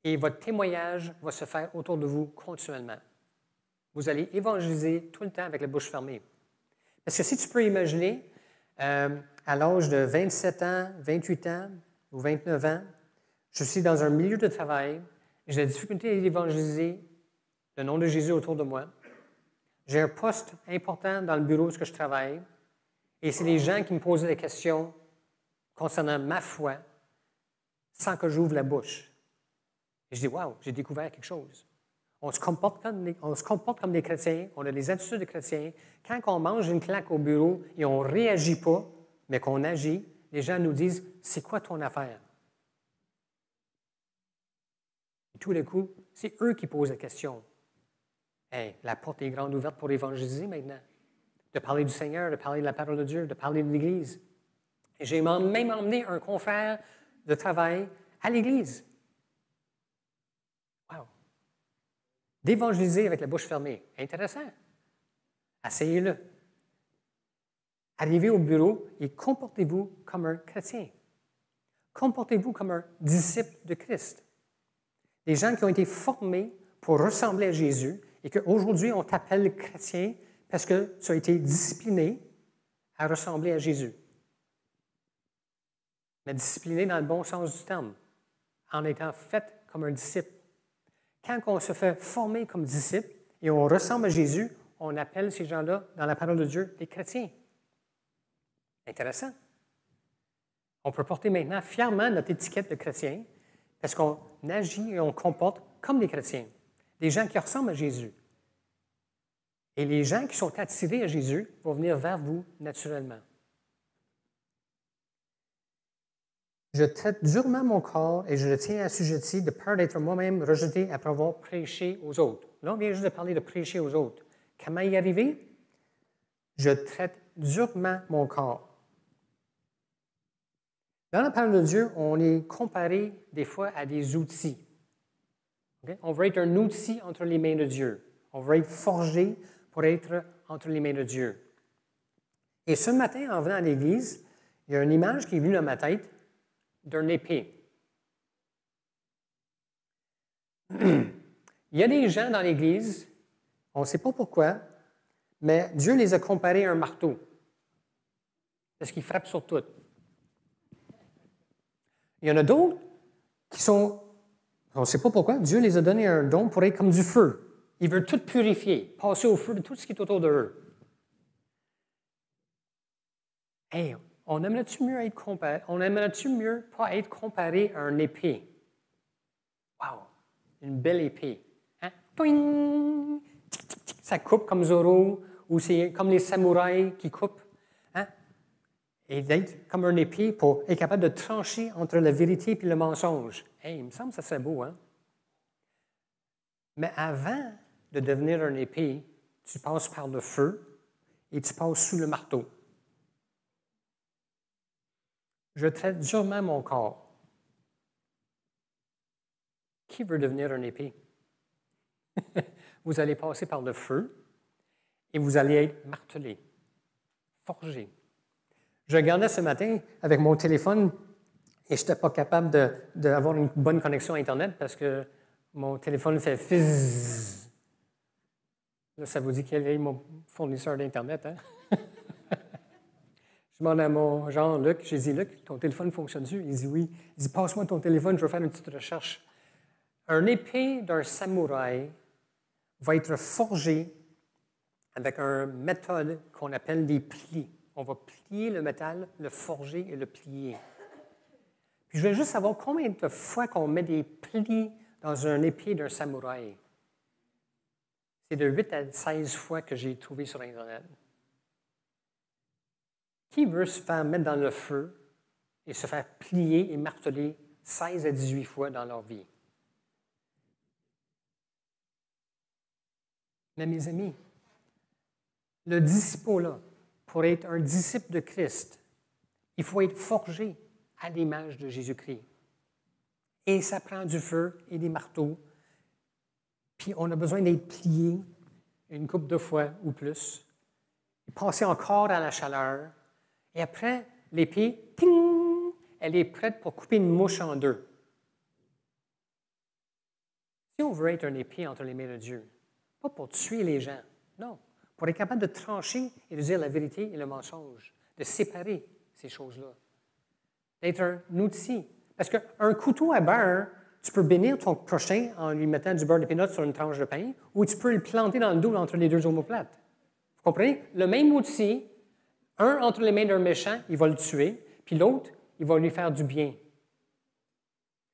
et votre témoignage va se faire autour de vous continuellement. Vous allez évangéliser tout le temps avec la bouche fermée. Parce que si tu peux imaginer, à l'âge de 27 ans, 28 ans ou 29 ans, je suis dans un milieu de travail, j'ai la difficulté à évangéliser le nom de Jésus autour de moi. J'ai un poste important dans le bureau où je travaille, et c'est les gens qui me posent des questions concernant ma foi sans que j'ouvre la bouche. Et je dis, wow, j'ai découvert quelque chose. On se comporte comme des chrétiens, on a les attitudes de chrétiens. Quand on mange une claque au bureau et on ne réagit pas, mais qu'on agit, les gens nous disent, c'est quoi ton affaire? Et tout d'un coup, c'est eux qui posent la question. Hey, la porte est grande ouverte pour évangéliser maintenant. De parler du Seigneur, de parler de la parole de Dieu, de parler de l'Église. Et j'ai même emmené un confrère de travail à l'Église. Wow! D'évangéliser avec la bouche fermée. Intéressant. Essayez-le. Arrivez au bureau et comportez-vous comme un chrétien. Comportez-vous comme un disciple de Christ. Des gens qui ont été formés pour ressembler à Jésus et qu'aujourd'hui on t'appelle chrétien parce que tu as été discipliné à ressembler à Jésus. Mais discipliné dans le bon sens du terme, en étant fait comme un disciple. Quand on se fait former comme disciple et on ressemble à Jésus, on appelle ces gens-là, dans la parole de Dieu, des chrétiens. Intéressant. On peut porter maintenant fièrement notre étiquette de chrétien parce qu'on agit et on comporte comme des chrétiens, des gens qui ressemblent à Jésus. Et les gens qui sont attirés à Jésus vont venir vers vous naturellement. Je traite durement mon corps et je le tiens assujetti de peur d'être moi-même rejeté après avoir prêché aux autres. Là, on vient juste de parler de prêcher aux autres. Comment y arriver? Je traite durement mon corps. Dans la parole de Dieu, on est comparé des fois à des outils. Okay? On veut être un outil entre les mains de Dieu. On veut être forgé pour être entre les mains de Dieu. Et ce matin, en venant à l'Église, il y a une image qui est venue dans ma tête d'un épée. Il y a des gens dans l'Église, on ne sait pas pourquoi, mais Dieu les a comparés à un marteau. Parce qu'ils frappent sur tout. Il y en a d'autres qui sont, on ne sait pas pourquoi, Dieu les a donné un don pour être comme du feu. Il veut tout purifier, passer au feu de tout ce qui est autour d'eux. Hey, on aimerait-tu mieux être comparé? On aimerait-tu mieux pas être comparé à un épée? Wow! Une belle épée. Hein? Toing! Ça coupe comme Zorro, ou c'est comme les samouraïs qui coupent. Hein? Et d'être comme un épée pour être capable de trancher entre la vérité et le mensonge. Hey, il me semble que ça serait beau, hein? Mais avant de devenir un épée, tu passes par le feu et tu passes sous le marteau. Je traite durement mon corps. Qui veut devenir un épée? Vous allez passer par le feu et vous allez être martelé, forgé. Je regardais ce matin avec mon téléphone et je n'étais pas capable d'avoir une bonne connexion à Internet parce que mon téléphone fait fizz. Là, ça vous dit quel est mon fournisseur d'Internet, hein? Je demande à mon Jean-Luc, j'ai dit, Luc, ton téléphone fonctionne-tu? Il dit oui. Il dit, passe-moi ton téléphone, je vais faire une petite recherche. Un épée d'un samouraï va être forgé avec une méthode qu'on appelle des plis. On va plier le métal, le forger et le plier. Puis je voulais juste savoir combien de fois qu'on met des plis dans un épée d'un samouraï. C'est de 8 à 16 fois que j'ai trouvé sur Internet. Qui veut se faire mettre dans le feu et se faire plier et marteler 16 à 18 fois dans leur vie? Mais mes amis, le disciple-là, pour être un disciple de Christ, il faut être forgé à l'image de Jésus-Christ. Et ça prend du feu et des marteaux. Puis on a besoin d'être plié une couple de fois ou plus. Et passer encore à la chaleur. Et après, l'épée, ting, elle est prête pour couper une mouche en deux. Si on veut être un épée entre les mains de Dieu, pas pour tuer les gens, non, pour être capable de trancher et de dire la vérité et le mensonge, de séparer ces choses-là, d'être un outil. Parce qu'un couteau à beurre, tu peux bénir ton prochain en lui mettant du beurre de pinot sur une tranche de pain, ou tu peux le planter dans le dos entre les deux omoplates. Vous comprenez? Le même outil, un entre les mains d'un méchant, il va le tuer, puis l'autre, il va lui faire du bien.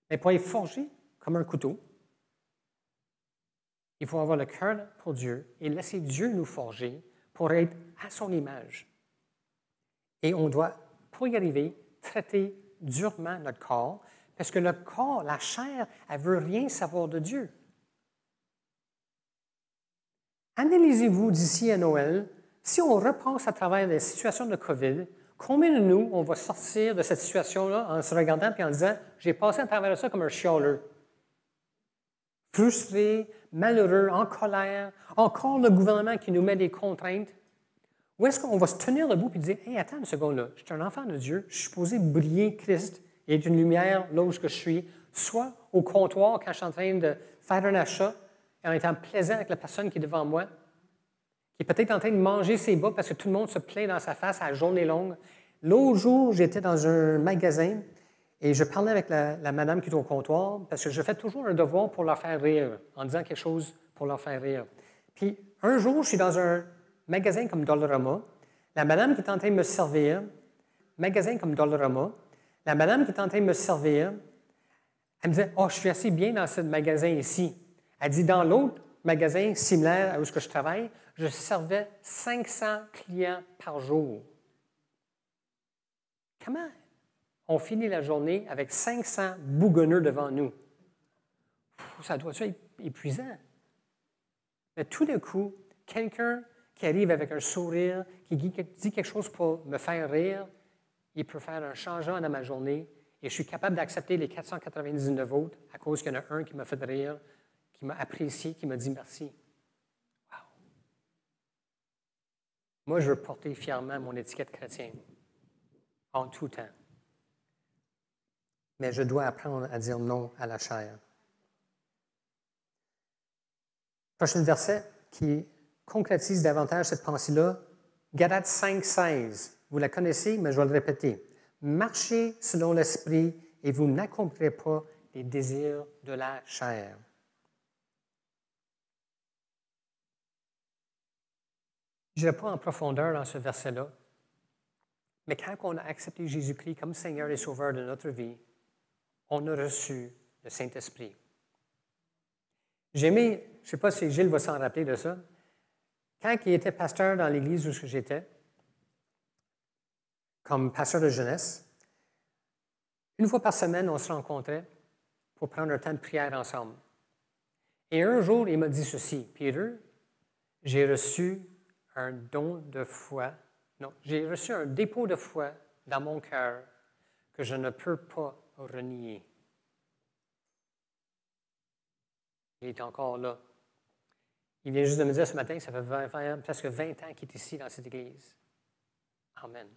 Mais pour être forgé comme un couteau, il faut avoir le cœur pour Dieu et laisser Dieu nous forger pour être à son image. Et on doit, pour y arriver, traiter durement notre corps, parce que le corps, la chair, elle ne veut rien savoir de Dieu. Analysez-vous d'ici à Noël, si on repasse à travers les situations de COVID, combien de nous, on va sortir de cette situation-là en se regardant et en disant « J'ai passé à travers ça comme un chialeux. » Frustré, malheureux, en colère, encore le gouvernement qui nous met des contraintes. Ou est-ce qu'on va se tenir debout et dire, « Hey, attends une seconde, là, je suis un enfant de Dieu, je suis supposé briller Christ et être une lumière là où je suis, soit au comptoir quand je suis en train de faire un achat et en étant plaisant avec la personne qui est devant moi, qui est peut-être en train de manger ses bas parce que tout le monde se plaint dans sa face à la journée longue. » L'autre jour, j'étais dans un magasin et je parlais avec la madame qui est au comptoir parce que je fais toujours un devoir pour leur faire rire, en disant quelque chose pour leur faire rire. Puis un jour, je suis dans un magasin comme Dollarama, la madame qui est en train de me servir, magasin comme Dollarama, la madame qui est en train de me servir, elle me disait, « Oh, je suis assez bien dans ce magasin ici. » Elle dit, « Dans l'autre magasin similaire à où je travaille, je servais 500 clients par jour. » Comment on finit la journée avec 500 bougonneux devant nous? Ça doit être épuisant. Mais tout d'un coup, quelqu'un qui arrive avec un sourire, qui dit quelque chose pour me faire rire, il peut faire un changement dans ma journée et je suis capable d'accepter les 499 autres à cause qu'il y en a un qui m'a fait rire, qui m'a apprécié, qui m'a dit merci. Wow! Moi, je veux porter fièrement mon étiquette chrétienne, en tout temps. Mais je dois apprendre à dire non à la chair. Prochain verset qui concrétise davantage cette pensée-là, Galates 5,16. Vous la connaissez, mais je vais le répéter. Marchez selon l'esprit et vous n'accomplirez pas les désirs de la chair. Je n'irai pas en profondeur dans ce verset-là, mais quand on a accepté Jésus-Christ comme Seigneur et Sauveur de notre vie, on a reçu le Saint-Esprit. J'ai aimé, je ne sais pas si Gilles va s'en rappeler de ça, quand il était pasteur dans l'église où j'étais, comme pasteur de jeunesse, une fois par semaine, on se rencontrait pour prendre un temps de prière ensemble. Et un jour, il m'a dit ceci, « Peter, j'ai reçu un don de foi, non, j'ai reçu un dépôt de foi dans mon cœur que je ne peux pas renier. » Il est encore là. Il vient juste de me dire ce matin, ça fait presque 20 ans qu'il est ici dans cette église. Amen.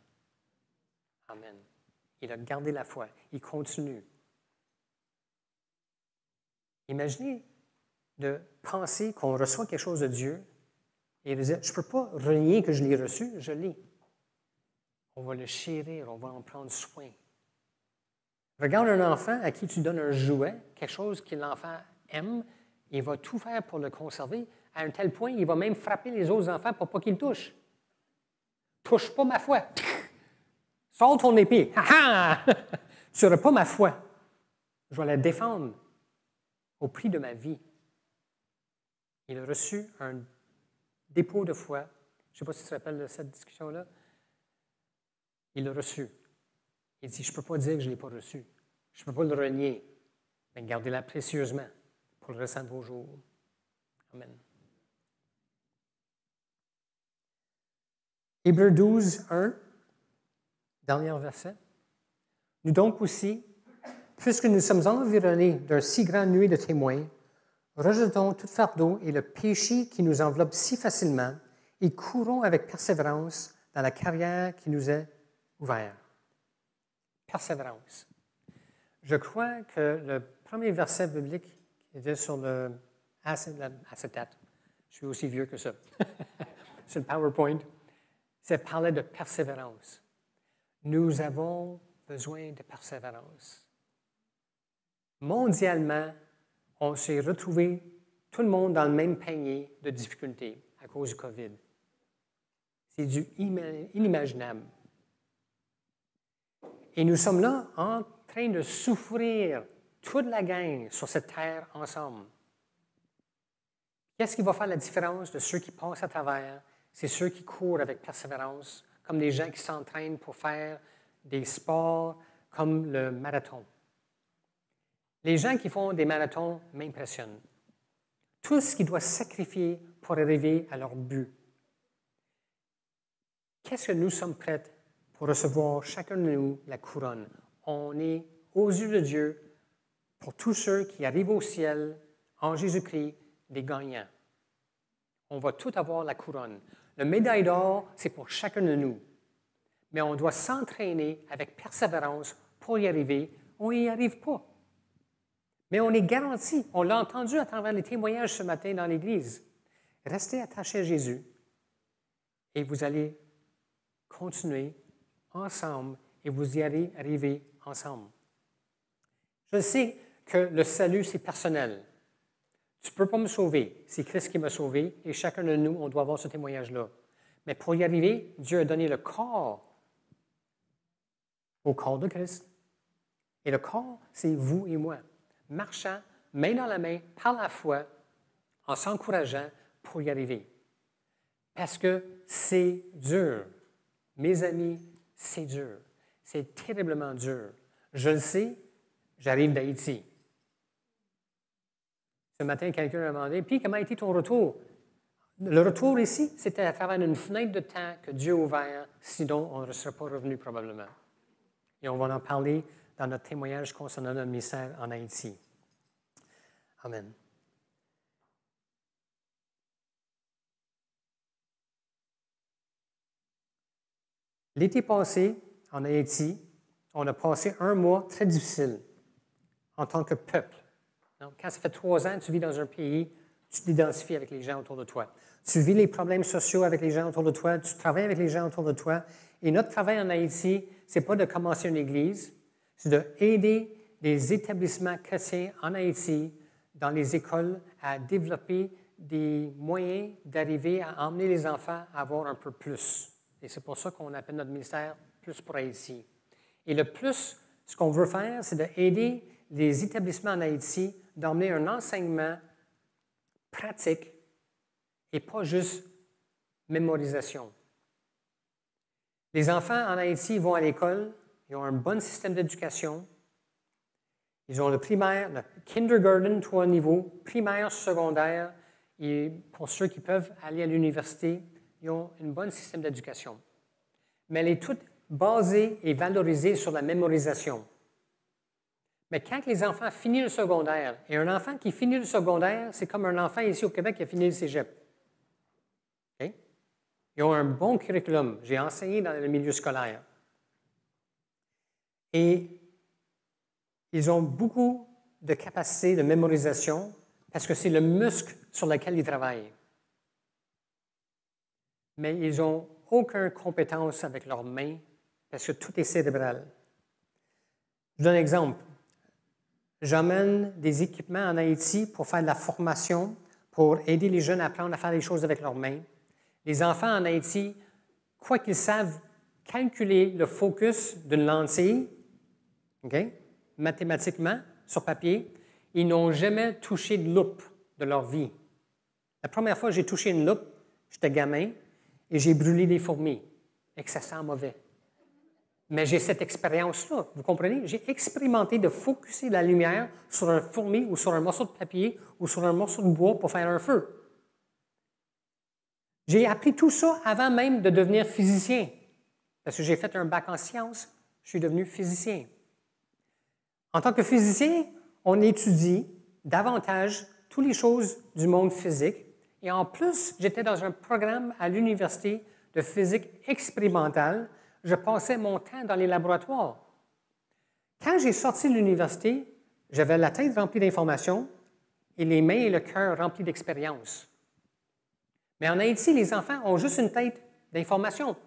Amen. Il a gardé la foi. Il continue. Imaginez de penser qu'on reçoit quelque chose de Dieu et de dire, je ne peux pas renier que je l'ai reçu, je l'ai. On va le chérir, on va en prendre soin. Regarde un enfant à qui tu donnes un jouet, quelque chose que l'enfant aime, il va tout faire pour le conserver, à un tel point, il va même frapper les autres enfants pour pas qu'ils le touchent. Touche pas ma foi. Sors ton épée. Ha ha! Tu n'auras pas ma foi. Je vais la défendre au prix de ma vie. Il a reçu un dépôt de foi. Je ne sais pas si tu te rappelles de cette discussion-là. Il l'a reçu. Il dit, je ne peux pas dire que je ne l'ai pas reçu. Je ne peux pas le renier. Mais gardez-la précieusement pour le restant de vos jours. Amen. Hébreux 12, 1, dernier verset. Nous donc aussi, puisque nous sommes environnés d'un si grand nuée de témoins, rejetons tout fardeau et le péché qui nous enveloppe si facilement et courons avec persévérance dans la carrière qui nous est ouverte. Persévérance. Je crois que le premier verset biblique qui était sur le acétate, je suis aussi vieux que ça, sur le PowerPoint, c'est parler de persévérance. Nous avons besoin de persévérance. Mondialement, on s'est retrouvé tout le monde dans le même panier de difficultés à cause du COVID. C'est du inimaginable. Et nous sommes là en train de souffrir toute la gang sur cette terre ensemble. Qu'est-ce qui va faire la différence de ceux qui passent à travers? C'est ceux qui courent avec persévérance, comme des gens qui s'entraînent pour faire des sports comme le marathon. Les gens qui font des marathons m'impressionnent. Tout ce qu'ils doivent sacrifier pour arriver à leur but. Qu'est-ce que nous sommes prêts pour recevoir chacun de nous la couronne? On est aux yeux de Dieu pour tous ceux qui arrivent au ciel en Jésus-Christ des gagnants. On va tout avoir la couronne. Le médaille d'or, c'est pour chacun de nous. Mais on doit s'entraîner avec persévérance pour y arriver. On n'y arrive pas. Mais on est garanti. On l'a entendu à travers les témoignages ce matin dans l'Église. Restez attachés à Jésus et vous allez continuer ensemble et vous y allez arriver ensemble. Je sais que le salut, c'est personnel. Tu ne peux pas me sauver. C'est Christ qui m'a sauvé et chacun de nous, on doit avoir ce témoignage-là. Mais pour y arriver, Dieu a donné le corps au corps de Christ. Et le corps, c'est vous et moi, marchant main dans la main, par la foi, en s'encourageant pour y arriver. Parce que c'est dur. Mes amis, c'est dur. C'est terriblement dur. Je le sais, j'arrive d'Haïti. Ce matin, quelqu'un m'a demandé, « Puis, comment a été ton retour? » Le retour ici, c'était à travers une fenêtre de temps que Dieu a ouvert, sinon on ne serait pas revenu probablement. Et on va en parler dans notre témoignage concernant notre ministère en Haïti. Amen. L'été passé, en Haïti, on a passé un mois très difficile en tant que peuple. Donc, quand ça fait 3 ans que tu vis dans un pays, tu t'identifies avec les gens autour de toi. Tu vis les problèmes sociaux avec les gens autour de toi, tu travailles avec les gens autour de toi. Et notre travail en Haïti, ce n'est pas de commencer une église, c'est d'aider les établissements chrétiens en Haïti, dans les écoles, à développer des moyens d'arriver à emmener les enfants à avoir un peu plus. Et c'est pour ça qu'on appelle notre ministère Plus pour Haïti. Et le plus, ce qu'on veut faire, c'est d'aider les établissements en Haïti d'emmener un enseignement pratique et pas juste mémorisation. Les enfants en Haïti vont à l'école, ils ont un bon système d'éducation, ils ont le primaire, le kindergarten, 3 niveaux, primaire, secondaire, et pour ceux qui peuvent aller à l'université, ils ont un bon système d'éducation. Mais elle est toute basée et valorisée sur la mémorisation. Mais quand les enfants finissent le secondaire, et un enfant qui finit le secondaire, c'est comme un enfant ici au Québec qui a fini le cégep. Okay? Ils ont un bon curriculum. J'ai enseigné dans le milieu scolaire. Et ils ont beaucoup de capacité de mémorisation parce que c'est le muscle sur lequel ils travaillent. Mais ils n'ont aucune compétence avec leurs mains parce que tout est cérébral. Je donne un exemple. J'emmène des équipements en Haïti pour faire de la formation, pour aider les jeunes à apprendre à faire des choses avec leurs mains. Les enfants en Haïti, quoi qu'ils savent calculer le focus d'une lentille, okay, mathématiquement, sur papier, ils n'ont jamais touché de loupe de leur vie. La première fois que j'ai touché une loupe, j'étais gamin et j'ai brûlé des fourmis et que ça sent mauvais. Mais j'ai cette expérience-là, vous comprenez? J'ai expérimenté de focusser la lumière sur un fourmi ou sur un morceau de papier ou sur un morceau de bois pour faire un feu. J'ai appris tout ça avant même de devenir physicien. Parce que j'ai fait un bac en sciences, je suis devenu physicien. En tant que physicien, on étudie davantage toutes les choses du monde physique. Et en plus, j'étais dans un programme à l'université de physique expérimentale. Je passais mon temps dans les laboratoires. Quand j'ai sorti de l'université, j'avais la tête remplie d'informations et les mains et le cœur remplis d'expérience. Mais en Haïti, les enfants ont juste une tête d'informations.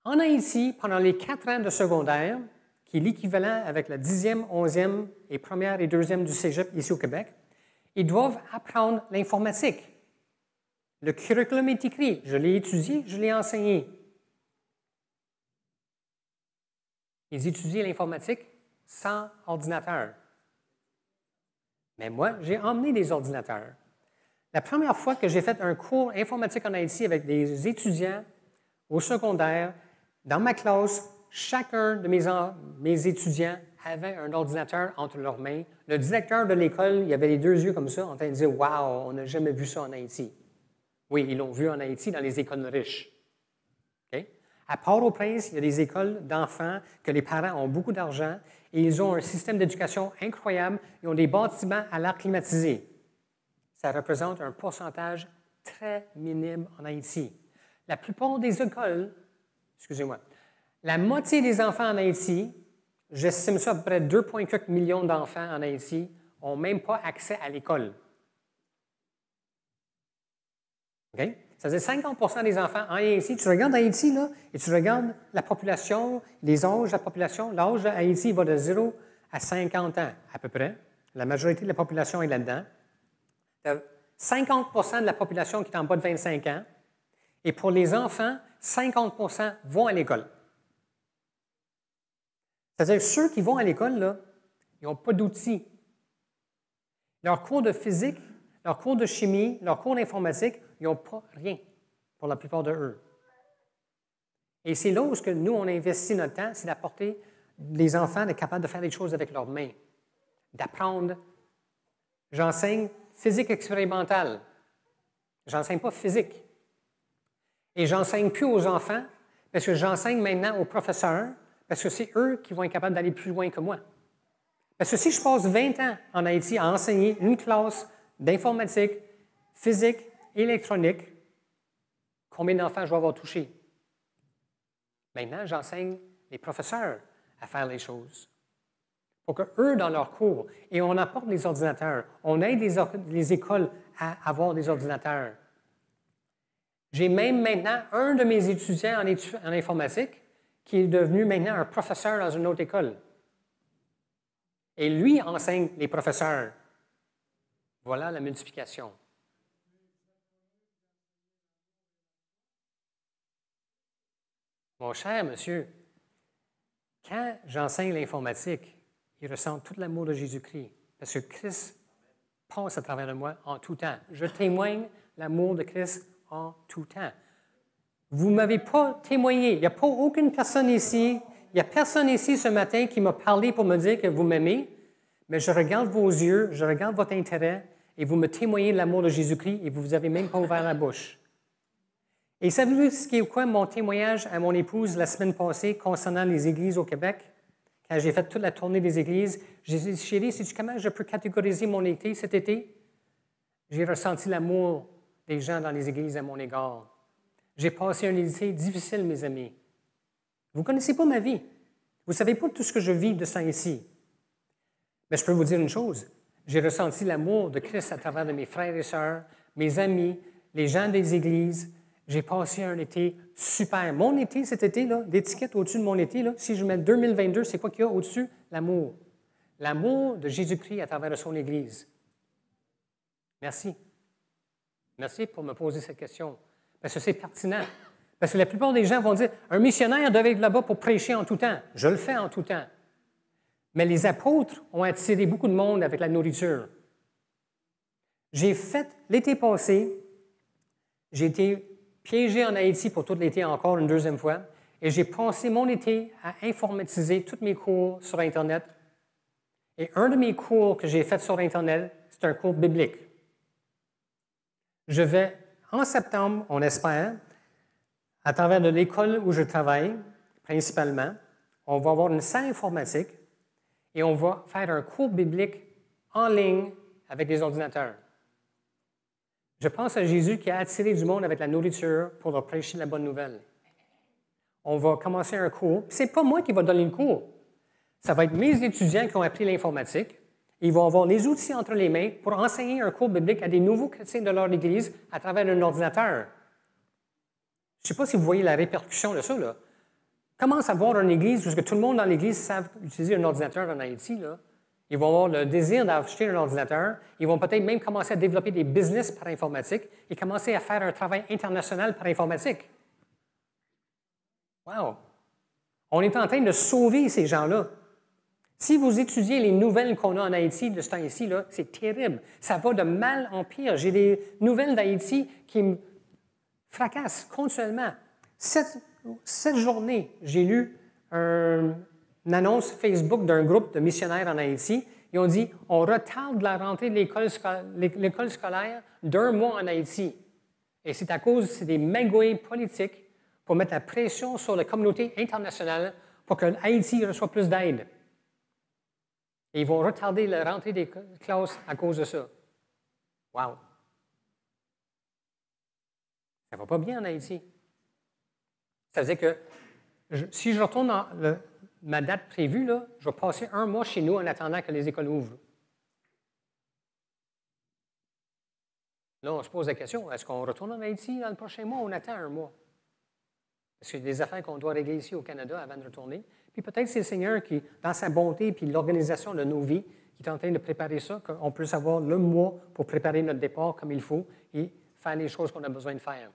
En Haïti, pendant les 4 ans de secondaire, qui est l'équivalent avec la 10e, 11e et première et deuxième du cégep ici au Québec, ils doivent apprendre l'informatique. Le curriculum est écrit. Je l'ai étudié, je l'ai enseigné. Ils étudient l'informatique sans ordinateur. Mais moi, j'ai emmené des ordinateurs. La première fois que j'ai fait un cours informatique en Haïti avec des étudiants au secondaire, dans ma classe, chacun de mes étudiants avait un ordinateur entre leurs mains. Le directeur de l'école, il avait les 2 yeux comme ça, en train de dire « Wow, on n'a jamais vu ça en Haïti. » Oui, ils l'ont vu en Haïti dans les écoles riches. Okay? À Port-au-Prince, il y a des écoles d'enfants que les parents ont beaucoup d'argent et ils ont un système d'éducation incroyable. Ils ont des bâtiments à l'air climatisé. Ça représente un pourcentage très minime en Haïti. La plupart des écoles, excusez-moi, la moitié des enfants en Haïti, j'estime ça à peu près 2,4 millions d'enfants en Haïti, n'ont même pas accès à l'école. OK? Ça veut dire 50 des enfants en Haïti. Tu regardes Haïti, là, et tu regardes la population, les âges de la population. L'âge d'Haïti va de 0 à 50 ans, à peu près. La majorité de la population est là-dedans. 50 de la population qui est en bas de 25 ans. Et pour les enfants, 50 vont à l'école. C'est-à-dire que ceux qui vont à l'école, là, ils n'ont pas d'outils. Leurs cours de physique, leurs cours de chimie, leurs cours d'informatique, ils n'ont pas rien pour la plupart d'eux. Et c'est là où nous, on investit notre temps, c'est d'apporter les enfants d'être capables de faire des choses avec leurs mains, d'apprendre. J'enseigne physique expérimentale. Je n'enseigne pas physique. Et je n'enseigne plus aux enfants parce que j'enseigne maintenant aux professeurs parce que c'est eux qui vont être capables d'aller plus loin que moi. Parce que si je passe 20 ans en Haïti à enseigner une classe d'informatique, physique, électronique, combien d'enfants je vais avoir touché? Maintenant, j'enseigne les professeurs à faire les choses. Pour qu'eux, dans leurs cours, et on apporte les ordinateurs, on aide les écoles à avoir des ordinateurs. J'ai même maintenant un de mes étudiants en informatique qui est devenu maintenant un professeur dans une autre école. Et lui enseigne les professeurs. Voilà la multiplication. Mon cher monsieur, quand j'enseigne l'informatique, ils ressentent tout l'amour de Jésus-Christ, parce que Christ passe à travers de moi en tout temps. Je témoigne l'amour de Christ en tout temps. Vous ne m'avez pas témoigné. Il n'y a pas aucune personne ici, il n'y a personne ici ce matin qui m'a parlé pour me dire que vous m'aimez, mais je regarde vos yeux, je regarde votre intérêt, et vous me témoignez de l'amour de Jésus-Christ, et vous n'avez même pas ouvert la bouche. Et savez-vous ce qui est quoi mon témoignage à mon épouse la semaine passée concernant les églises au Québec? Quand j'ai fait toute la tournée des églises, j'ai dit, chérie, sais-tu comment je peux catégoriser mon été cet été? J'ai ressenti l'amour des gens dans les églises à mon égard. J'ai passé un été difficile, mes amis. Vous ne connaissez pas ma vie. Vous ne savez pas tout ce que je vis de ça ici. Mais je peux vous dire une chose. J'ai ressenti l'amour de Christ à travers de mes frères et sœurs, mes amis, les gens des églises. J'ai passé un été super. Mon été, cet été, l'étiquette au-dessus de mon été, là, si je mets 2022, c'est quoi qu'il y a au-dessus? L'amour. L'amour de Jésus-Christ à travers de son Église. Merci. Merci pour me poser cette question. Parce que c'est pertinent. Parce que la plupart des gens vont dire, un missionnaire devait être là-bas pour prêcher en tout temps. Je le fais en tout temps. Mais les apôtres ont attiré beaucoup de monde avec la nourriture. J'ai fait, l'été passé, j'ai été piégé en Haïti pour tout l'été encore une deuxième fois, et j'ai passé mon été à informatiser tous mes cours sur Internet. Et un de mes cours que j'ai fait sur Internet, c'est un cours biblique. Je vais, en septembre, on espère, à travers de l'école où je travaille, principalement, on va avoir une salle informatique et on va faire un cours biblique en ligne avec des ordinateurs. Je pense à Jésus qui a attiré du monde avec la nourriture pour leur prêcher la bonne nouvelle. On va commencer un cours. Ce n'est pas moi qui va donner le cours. Ça va être mes étudiants qui ont appris l'informatique. Ils vont avoir les outils entre les mains pour enseigner un cours biblique à des nouveaux chrétiens de leur Église à travers un ordinateur. Je ne sais pas si vous voyez la répercussion de ça, là. Commence à voir une Église où tout le monde dans l'Église savent utiliser un ordinateur en Haïti, là. Ils vont avoir le désir d'acheter un ordinateur. Ils vont peut-être même commencer à développer des business par informatique et commencer à faire un travail international par informatique. Wow! On est en train de sauver ces gens-là. Si vous étudiez les nouvelles qu'on a en Haïti de ce temps-ci, c'est terrible. Ça va de mal en pire. J'ai des nouvelles d'Haïti qui me fracassent continuellement. Cette journée, j'ai lu une annonce Facebook d'un groupe de missionnaires en Haïti. Ils ont dit, on retarde la rentrée de l'école scolaire d'1 mois en Haïti. Et c'est à cause des magouilles politiques pour mettre la pression sur la communauté internationale pour que Haïti reçoive plus d'aide. Et ils vont retarder la rentrée des classes à cause de ça. Wow! Ça ne va pas bien en Haïti. Ça veut dire que si je retourne dans ma date prévue, là, je vais passer 1 mois chez nous en attendant que les écoles ouvrent. Là, on se pose la question, est-ce qu'on retourne en Haïti dans le prochain mois ou on attend 1 mois? Parce qu'il y a des affaires qu'on doit régler ici au Canada avant de retourner. Puis peut-être c'est le Seigneur qui, dans sa bonté et l'organisation de nos vies, qui est en train de préparer ça, qu'on puisse avoir le mois pour préparer notre départ comme il faut et faire les choses qu'on a besoin de faire.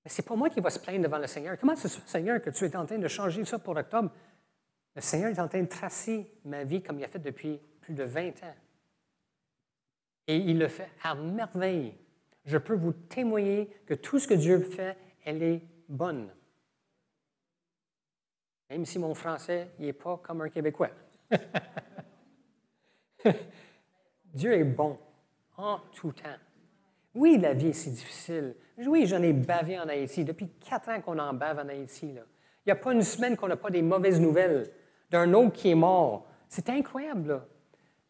Mais ce n'est pas moi qui va se plaindre devant le Seigneur. Comment se fait, Seigneur, que tu es en train de changer ça pour octobre? Le Seigneur est en train de tracer ma vie comme il a fait depuis plus de 20 ans. Et il le fait à merveille. Je peux vous témoigner que tout ce que Dieu fait, elle est bonne. Même si mon français n'est pas comme un Québécois. Dieu est bon en tout temps. Oui, la vie, c'est difficile. Oui, j'en ai bavé en Haïti. Depuis 4 ans qu'on en bave en Haïti. Là. Il n'y a pas une semaine qu'on n'a pas des mauvaises nouvelles d'un autre qui est mort. C'est incroyable.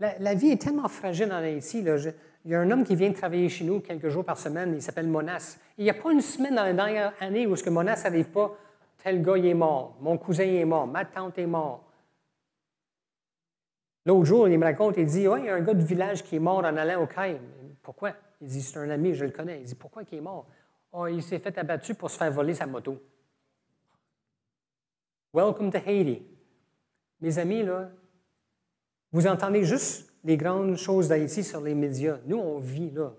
Là. La vie est tellement fragile en Haïti. Là. Il y a un homme qui vient travailler chez nous quelques jours par semaine. Il s'appelle Monas. Il n'y a pas une semaine dans la dernière année où ce que Monas n'arrive pas. Tel gars, il est mort. Mon cousin est mort. Ma tante est morte. L'autre jour, il me raconte, il dit, « Oui, il y a un gars du village qui est mort en allant au Caille. » Pourquoi? Il dit, « C'est un ami, je le connais. » Il dit, « Pourquoi il est mort? » Oh, il s'est fait abattu pour se faire voler sa moto. Welcome to Haiti. Mes amis, là, vous entendez juste les grandes choses d'Haïti sur les médias. Nous, on vit là.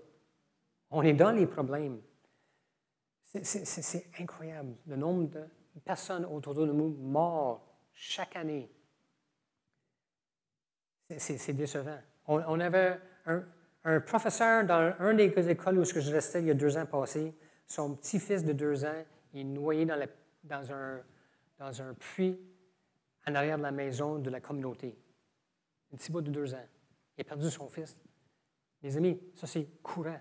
On est dans les problèmes. C'est incroyable, le nombre de personnes autour de nous mortes chaque année. C'est décevant. On avait un professeur dans un des écoles où je restais il y a 2 ans passés. Son petit-fils de 2 ans, il est noyé dans un puits en arrière de la maison de la communauté. Un petit bout de 2 ans. Il a perdu son fils. Mes amis, ça c'est courant.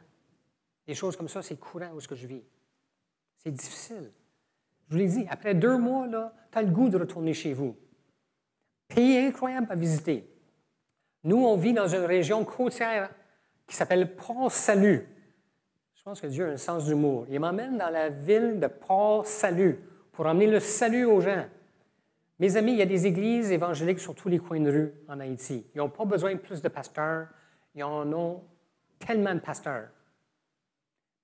Des choses comme ça, c'est courant où ce que je vis. C'est difficile. Je vous l'ai dit, après 2 mois, tu as le goût de retourner chez vous. Pays incroyable à visiter. Nous, on vit dans une région côtière qui s'appelle Port-Salut. Je pense que Dieu a un sens d'humour. Il m'emmène dans la ville de Port-Salut pour emmener le salut aux gens. Mes amis, il y a des églises évangéliques sur tous les coins de rue en Haïti. Ils n'ont pas besoin de plus de pasteurs. Ils en ont tellement de pasteurs.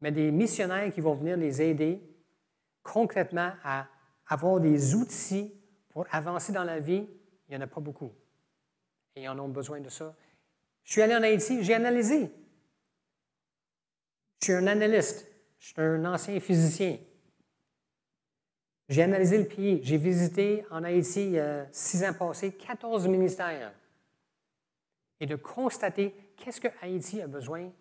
Mais des missionnaires qui vont venir les aider concrètement à avoir des outils pour avancer dans la vie, il n'y en a pas beaucoup. Et ils en ont besoin de ça. Je suis allé en Haïti, j'ai analysé. Je suis un analyste, je suis un ancien physicien. J'ai analysé le pays. J'ai visité en Haïti, il y a 6 ans passés, 14 ministères. Et de constater qu'est-ce que Haïti a besoin.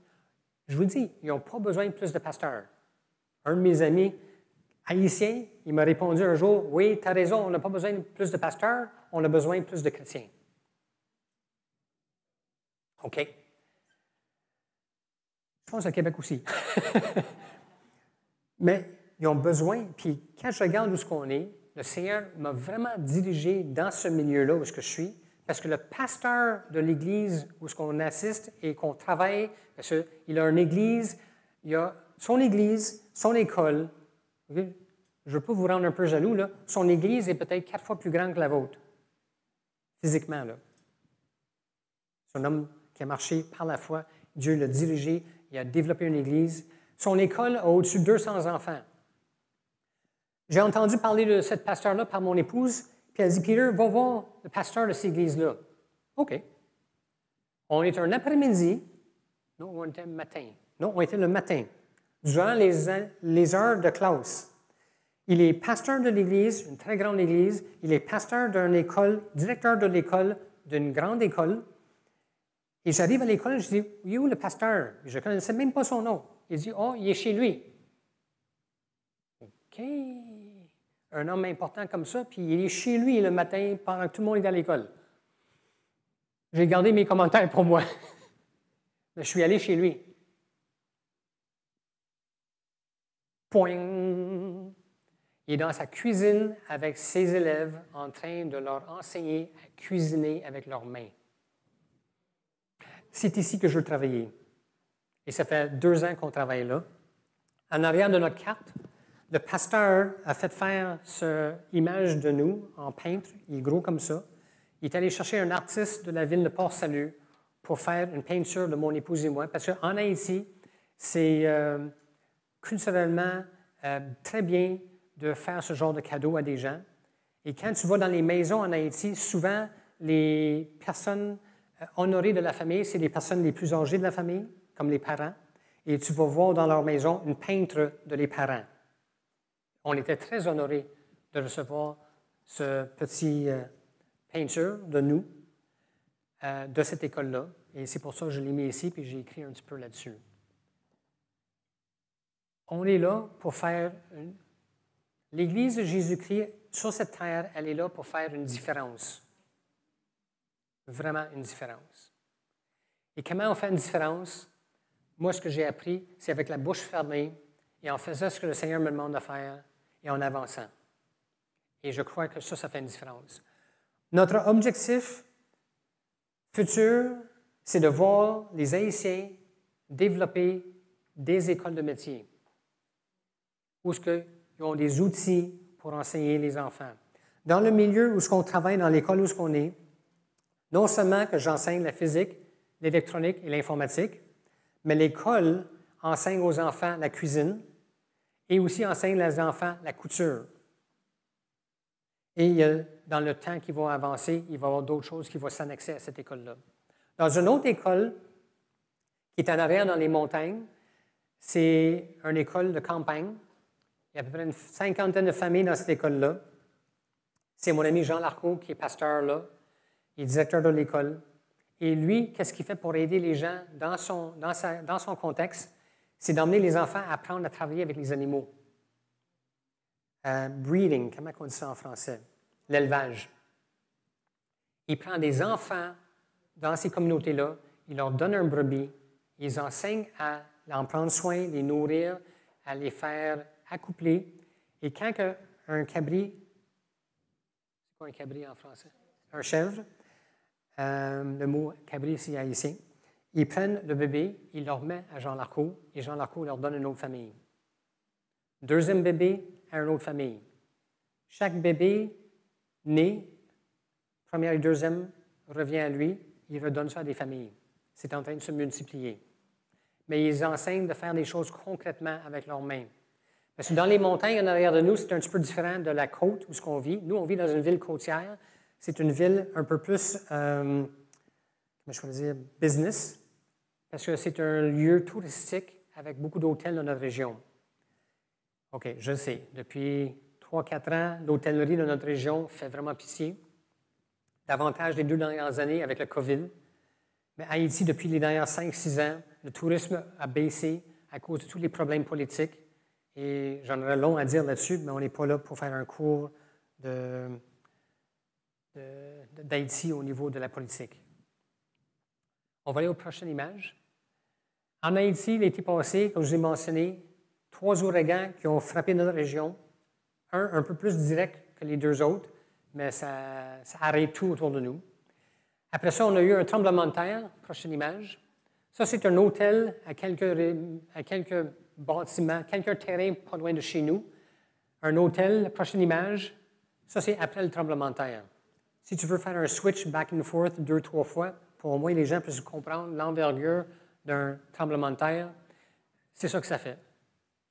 Je vous dis, ils n'ont pas besoin de plus de pasteurs. Un de mes amis haïtiens, il m'a répondu un jour, « Oui, tu as raison, on n'a pas besoin de plus de pasteurs, on a besoin de plus de chrétiens. » OK. Je pense au Québec aussi. Mais ils ont besoin, puis quand je regarde où on est, le Seigneur m'a vraiment dirigé dans ce milieu-là où je suis, parce que le pasteur de l'Église où on assiste et qu'on travaille, parce qu'il a une église, il a son église, son école. Okay? Je ne veux pas vous rendre un peu jaloux, là. Son église est peut-être 4 fois plus grande que la vôtre, physiquement. Là. C'est un homme qui a marché par la foi. Dieu l'a dirigé, il a développé une église. Son école a au-dessus de 200 enfants. J'ai entendu parler de cette pasteur-là par mon épouse, puis elle dit, « Peter, va voir le pasteur de cette église-là. » OK. On est un après-midi. Non, on était le matin. Non, on était le matin, durant les heures de classe. Il est pasteur de l'église, une très grande église. Il est pasteur d'une école, directeur de l'école, d'une grande école. Et j'arrive à l'école, je dis, « Il est où le pasteur? » Je ne connaissais même pas son nom. Il dit, « Oh, il est chez lui. » OK. Un homme important comme ça, puis il est chez lui le matin pendant que tout le monde est à l'école. J'ai gardé mes commentaires pour moi. Mais je suis allé chez lui. Point. Il est dans sa cuisine avec ses élèves en train de leur enseigner à cuisiner avec leurs mains. C'est ici que je veux travailler. Et ça fait 2 ans qu'on travaille là. En arrière de notre carte, le pasteur a fait faire cette image de nous en peintre. Il est gros comme ça. Il est allé chercher un artiste de la ville de Port-Salut pour faire une peinture de mon épouse et moi. Parce qu'en Haïti, c'est culturellement très bien de faire ce genre de cadeau à des gens. Et quand tu vas dans les maisons en Haïti, souvent, les personnes honorées de la famille, c'est les personnes les plus âgées de la famille, comme les parents. Et tu vas voir dans leur maison une peintre de les parents. On était très honorés de recevoir ce petit peinture de nous, de cette école-là. Et c'est pour ça que je l'ai mis ici, puis j'ai écrit un petit peu là-dessus. On est là pour faire... L'Église de Jésus-Christ, sur cette terre, elle est là pour faire une différence. Vraiment une différence. Et comment on fait une différence? Moi, ce que j'ai appris, c'est avec la bouche fermée et en faisant ce que le Seigneur me demande de faire et en avançant. Et je crois que ça fait une différence. Notre objectif futur, c'est de voir les Haïtiens développer des écoles de métier où ils ont des outils pour enseigner les enfants. Dans le milieu où on travaille, dans l'école où on est, non seulement que j'enseigne la physique, l'électronique et l'informatique, mais l'école enseigne aux enfants la cuisine et aussi enseigne aux enfants la couture. Et dans le temps qui va avancer, il va y avoir d'autres choses qui vont s'annexer à cette école-là. Dans une autre école, qui est en arrière dans les montagnes, c'est une école de campagne. Il y a à peu près une 50aine de familles dans cette école-là. C'est mon ami Jean Larcot qui est pasteur là. Il est directeur de l'école. Et lui, qu'est-ce qu'il fait pour aider les gens dans son contexte? C'est d'emmener les enfants à apprendre à travailler avec les animaux. Breeding, comment on dit ça en français? L'élevage. Il prend des enfants dans ces communautés-là, il leur donne un brebis, il les enseigne à en prendre soin, les nourrir, à les faire accoupler. Et quand un cabri, c'est quoi un cabri en français? Un chèvre, le mot cabri c'est haïtien, ils prennent le bébé, ils le remettent à Jean Larcot, et Jean Larcot leur donne une autre famille. Deuxième bébé à une autre famille. Chaque bébé né, première et deuxième, revient à lui, il redonne ça à des familles. C'est en train de se multiplier. Mais ils enseignent de faire des choses concrètement avec leurs mains. Parce que dans les montagnes en arrière de nous, c'est un petit peu différent de la côte où on vit. Nous, on vit dans une ville côtière. C'est une ville un peu plus, comment je pourrais dire, business, parce que c'est un lieu touristique avec beaucoup d'hôtels dans notre région. OK, je sais, depuis 3-4 ans, l'hôtellerie de notre région fait vraiment pitié. Davantage les 2 dernières années avec le COVID. Mais Haïti, depuis les dernières 5-6 ans, le tourisme a baissé à cause de tous les problèmes politiques. Et j'en aurais long à dire là-dessus, mais on n'est pas là pour faire un cours d'Haïti au niveau de la politique. On va aller aux prochaines images. En Haïti, l'été passé, comme je vous ai mentionné, 3 ouragans qui ont frappé notre région. Un peu plus direct que les 2 autres, mais ça arrête tout autour de nous. Après ça, on a eu un tremblement de terre. Prochaine image. Ça, c'est un hôtel à quelques bâtiments, quelques terrains pas loin de chez nous. Un hôtel, prochaine image. Ça, c'est après le tremblement de terre. Si tu veux faire un switch back and forth 2-3 fois, pour au moins les gens puissent comprendre l'envergure d'un tremblement de terre, c'est ça que ça fait.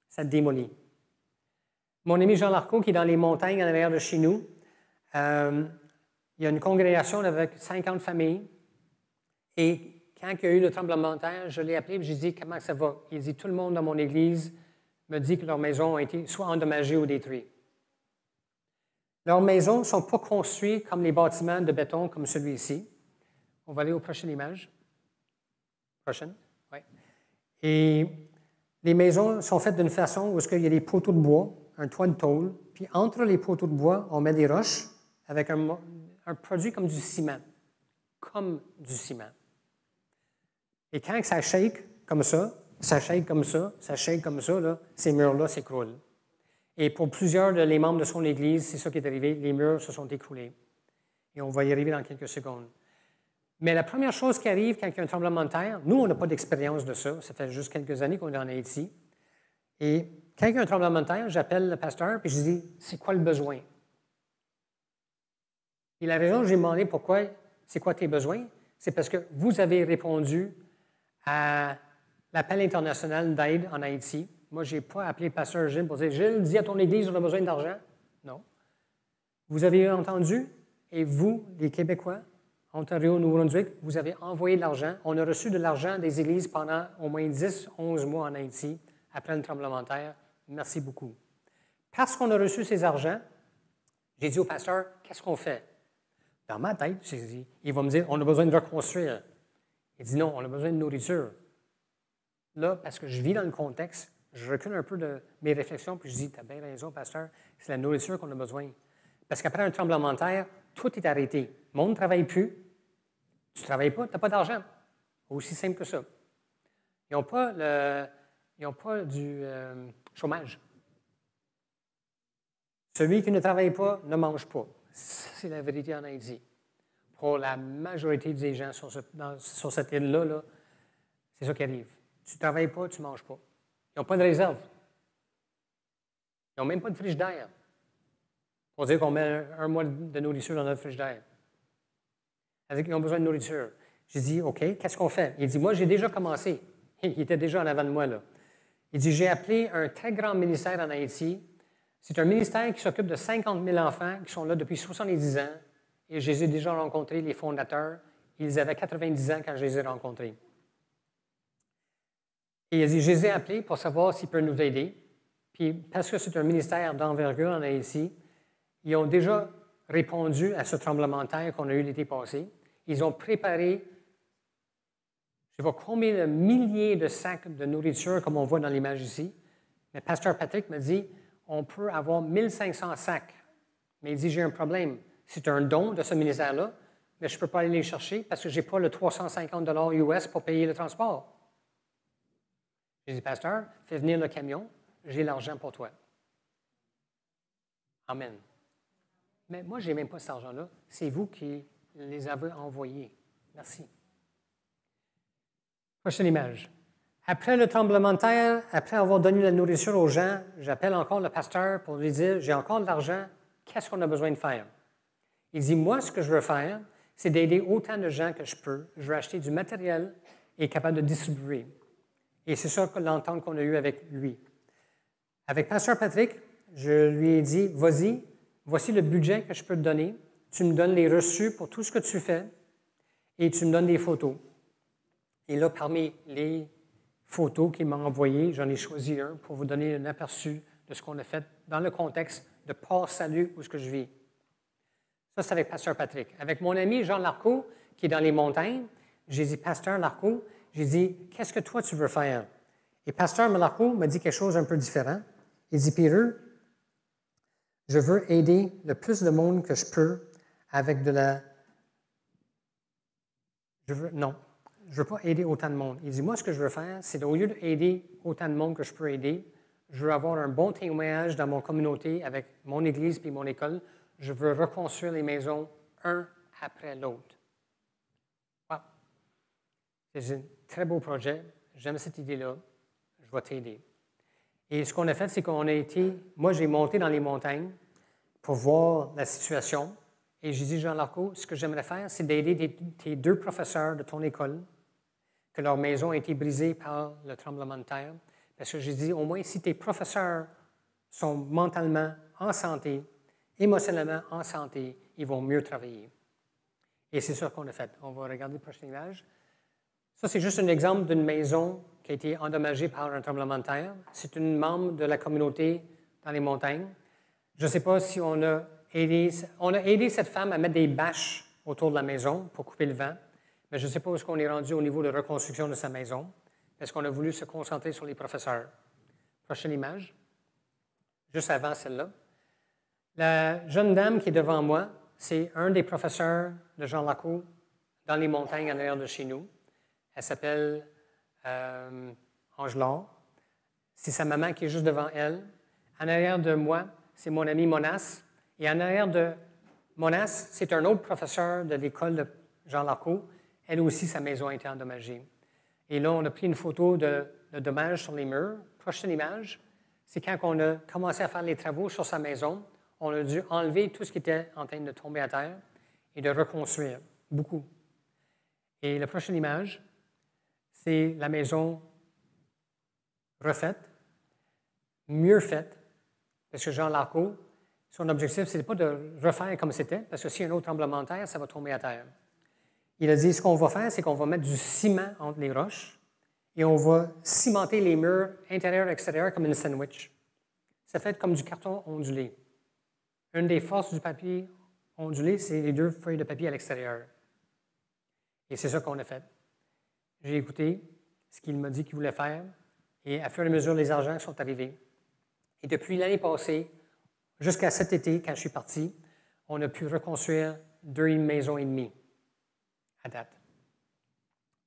Ça démolit. Mon ami Jean Larcot, qui est dans les montagnes en arrière de chez nous, il y a une congrégation avec 50 familles. Et quand il y a eu le tremblement de terre, je l'ai appelé et j'ai dit « Comment ça va? » Il dit « Tout le monde dans mon église me dit que leurs maisons ont été soit endommagées ou détruites. » Leurs maisons ne sont pas construites comme les bâtiments de béton comme celui-ci. On va aller aux prochaines images. Prochaine, oui. Et les maisons sont faites d'une façon où il y a des poteaux de bois, un toit de tôle, puis entre les poteaux de bois, on met des roches avec un produit comme du ciment. Comme du ciment. Et quand ça shake comme ça, ça shake comme ça, ça shake comme ça, là, ces murs-là s'écroulent. Et pour plusieurs des membres de son Église, c'est ça qui est arrivé, les murs se sont écroulés. Et on va y arriver dans quelques secondes. Mais la première chose qui arrive quand il y a un tremblement de terre, nous, on n'a pas d'expérience de ça, ça fait juste quelques années qu'on est en Haïti, Et quand il y a un tremblement de terre, j'appelle le pasteur, puis je dis, c'est quoi le besoin? Et la raison que j'ai demandé pourquoi, c'est quoi tes besoins, c'est parce que vous avez répondu à l'appel international d'aide en Haïti. Moi, je n'ai pas appelé le pasteur Gilles pour dire, Gilles, dis à ton Église, on a besoin d'argent. Non. Vous avez entendu, et vous, les Québécois, Ontario, Nouveau-Brunswick, vous avez envoyé de l'argent. On a reçu de l'argent des églises pendant au moins 10, 11 mois en Haïti, après le tremblement de terre. Merci beaucoup. Parce qu'on a reçu ces argents, j'ai dit au pasteur, qu'est-ce qu'on fait? Dans ma tête, j'ai dit, il va me dire, on a besoin de reconstruire. Il dit, non, on a besoin de nourriture. Là, parce que je vis dans le contexte, je recule un peu de mes réflexions, puis je dis, tu as bien raison, pasteur, c'est la nourriture qu'on a besoin. Parce qu'après un tremblement de terre, tout est arrêté. Le monde ne travaille plus. Tu ne travailles pas, tu n'as pas d'argent. Aussi simple que ça. Ils n'ont pas du chômage. Celui qui ne travaille pas ne mange pas. C'est la vérité en Haïti. Pour la majorité des gens sur cette île-là, c'est ça qui arrive. Tu ne travailles pas, tu ne manges pas. Ils n'ont pas de réserve. Ils n'ont même pas de frigidaire. Pour dire qu'on met un mois de nourriture dans notre frigidaire. Ils ont besoin de nourriture. J'ai dit, OK, qu'est-ce qu'on fait? Il dit, moi, j'ai déjà commencé. Il était déjà en avant de moi, là. Il dit, j'ai appelé un très grand ministère en Haïti. C'est un ministère qui s'occupe de 50 000 enfants qui sont là depuis 70 ans. Et je les ai déjà rencontrés, les fondateurs. Ils avaient 90 ans quand je les ai rencontrés. Et il a dit, je les ai appelés pour savoir s'ils peuvent nous aider. Puis, parce que c'est un ministère d'envergure en Haïti, ils ont déjà répondu à ce tremblement de terre qu'on a eu l'été passé. Ils ont préparé, je ne sais pas combien de milliers de sacs de nourriture, comme on voit dans l'image ici. Mais Pasteur Patrick me dit, on peut avoir 1500 sacs. Mais il dit, j'ai un problème. C'est un don de ce ministère-là, mais je ne peux pas aller les chercher parce que je n'ai pas le 350 $ US pour payer le transport. J'ai dit, Pasteur, fais venir le camion, j'ai l'argent pour toi. Amen. Mais moi, je n'ai même pas cet argent-là. C'est vous qui les avez envoyés. Merci. Prochaine image. Après le tremblement de terre, après avoir donné la nourriture aux gens, j'appelle encore le pasteur pour lui dire, j'ai encore de l'argent, qu'est-ce qu'on a besoin de faire? Il dit, moi, ce que je veux faire, c'est d'aider autant de gens que je peux. Je veux acheter du matériel et être capable de distribuer. Et c'est ça l'entente qu'on a eue avec lui. Avec Pasteur Patrick, je lui ai dit, vas-y, voici le budget que je peux te donner. Tu me donnes les reçus pour tout ce que tu fais et tu me donnes des photos. Et là, parmi les photos qu'il m'a envoyées, j'en ai choisi un pour vous donner un aperçu de ce qu'on a fait dans le contexte de Port-Salut où ce que je vis. Ça, c'est avec Pasteur Patrick. Avec mon ami Jean Larcot, qui est dans les montagnes, j'ai dit, Pasteur Larcot, j'ai dit, qu'est-ce que toi tu veux faire? Et Pasteur Larcot m'a dit quelque chose un peu différent. Il dit, Peter, je veux aider le plus de monde que je peux avec de la... Non, je ne veux pas aider autant de monde. Il dit, moi, ce que je veux faire, c'est au lieu d'aider autant de monde que je peux aider, je veux avoir un bon témoignage dans mon communauté avec mon église et mon école. Je veux reconstruire les maisons un après l'autre. Wow. C'est un très beau projet. J'aime cette idée-là. Je vais t'aider. Et ce qu'on a fait, c'est qu'on a été... Moi, j'ai monté dans les montagnes pour voir la situation. Et j'ai dit, Jean Larcot, ce que j'aimerais faire, c'est d'aider tes 2 professeurs de ton école, que leur maison a été brisée par le tremblement de terre. Parce que j'ai dit, au moins, si tes professeurs sont mentalement en santé, émotionnellement en santé, ils vont mieux travailler. Et c'est ça qu'on a fait. On va regarder la prochaine image. Ça, c'est juste un exemple d'une maison qui a été endommagée par un tremblement de terre. C'est une membre de la communauté dans les montagnes. Je ne sais pas si on a aidé cette femme à mettre des bâches autour de la maison pour couper le vent, mais je ne sais pas où est-ce qu'on est rendu au niveau de reconstruction de sa maison, parce qu'on a voulu se concentrer sur les professeurs. Prochaine image. Juste avant celle-là. La jeune dame qui est devant moi, c'est un des professeurs de Jean Larcot dans les montagnes en arrière de chez nous. Elle s'appelle Angelard. C'est sa maman qui est juste devant elle. En arrière de moi, c'est mon ami Monas. Et en arrière de Monas, c'est un autre professeur de l'école de Jean Larcot. Elle aussi, sa maison a été endommagée. Et là, on a pris une photo de dommages sur les murs. Prochaine image. c'est quand on a commencé à faire les travaux sur sa maison, on a dû enlever tout ce qui était en train de tomber à terre et de reconstruire beaucoup. Et la prochaine image, c'est la maison refaite, mieux faite, parce que Jean Larco, son objectif, ce n'est pas de refaire comme c'était, parce que s'il y a un autre tremblement de terre, ça va tomber à terre. Il a dit, ce qu'on va faire, c'est qu'on va mettre du ciment entre les roches et on va cimenter les murs intérieurs et extérieurs comme une sandwich. Ça fait comme du carton ondulé. Une des forces du papier ondulé, c'est les 2 feuilles de papier à l'extérieur. Et c'est ça qu'on a fait. J'ai écouté ce qu'il m'a dit qu'il voulait faire et à fur et à mesure, les argents sont arrivés. Et depuis l'année passée, jusqu'à cet été, quand je suis parti, on a pu reconstruire 2 maisons et demie à date.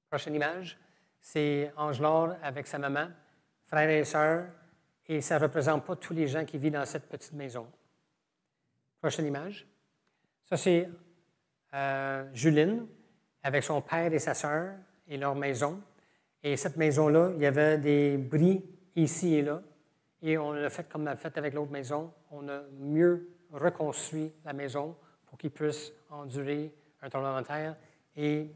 Prochaine image, c'est Ange-Laure avec sa maman, frères et sœurs, et ça ne représente pas tous les gens qui vivent dans cette petite maison. Prochaine image. Ça, c'est Juline avec son père et sa sœur et leur maison. Et cette maison-là, il y avait des bris ici et là. Et on l'a fait comme on l'a fait avec l'autre maison. On a mieux reconstruit la maison pour qu'ils puissent endurer un tremblement de terre. Et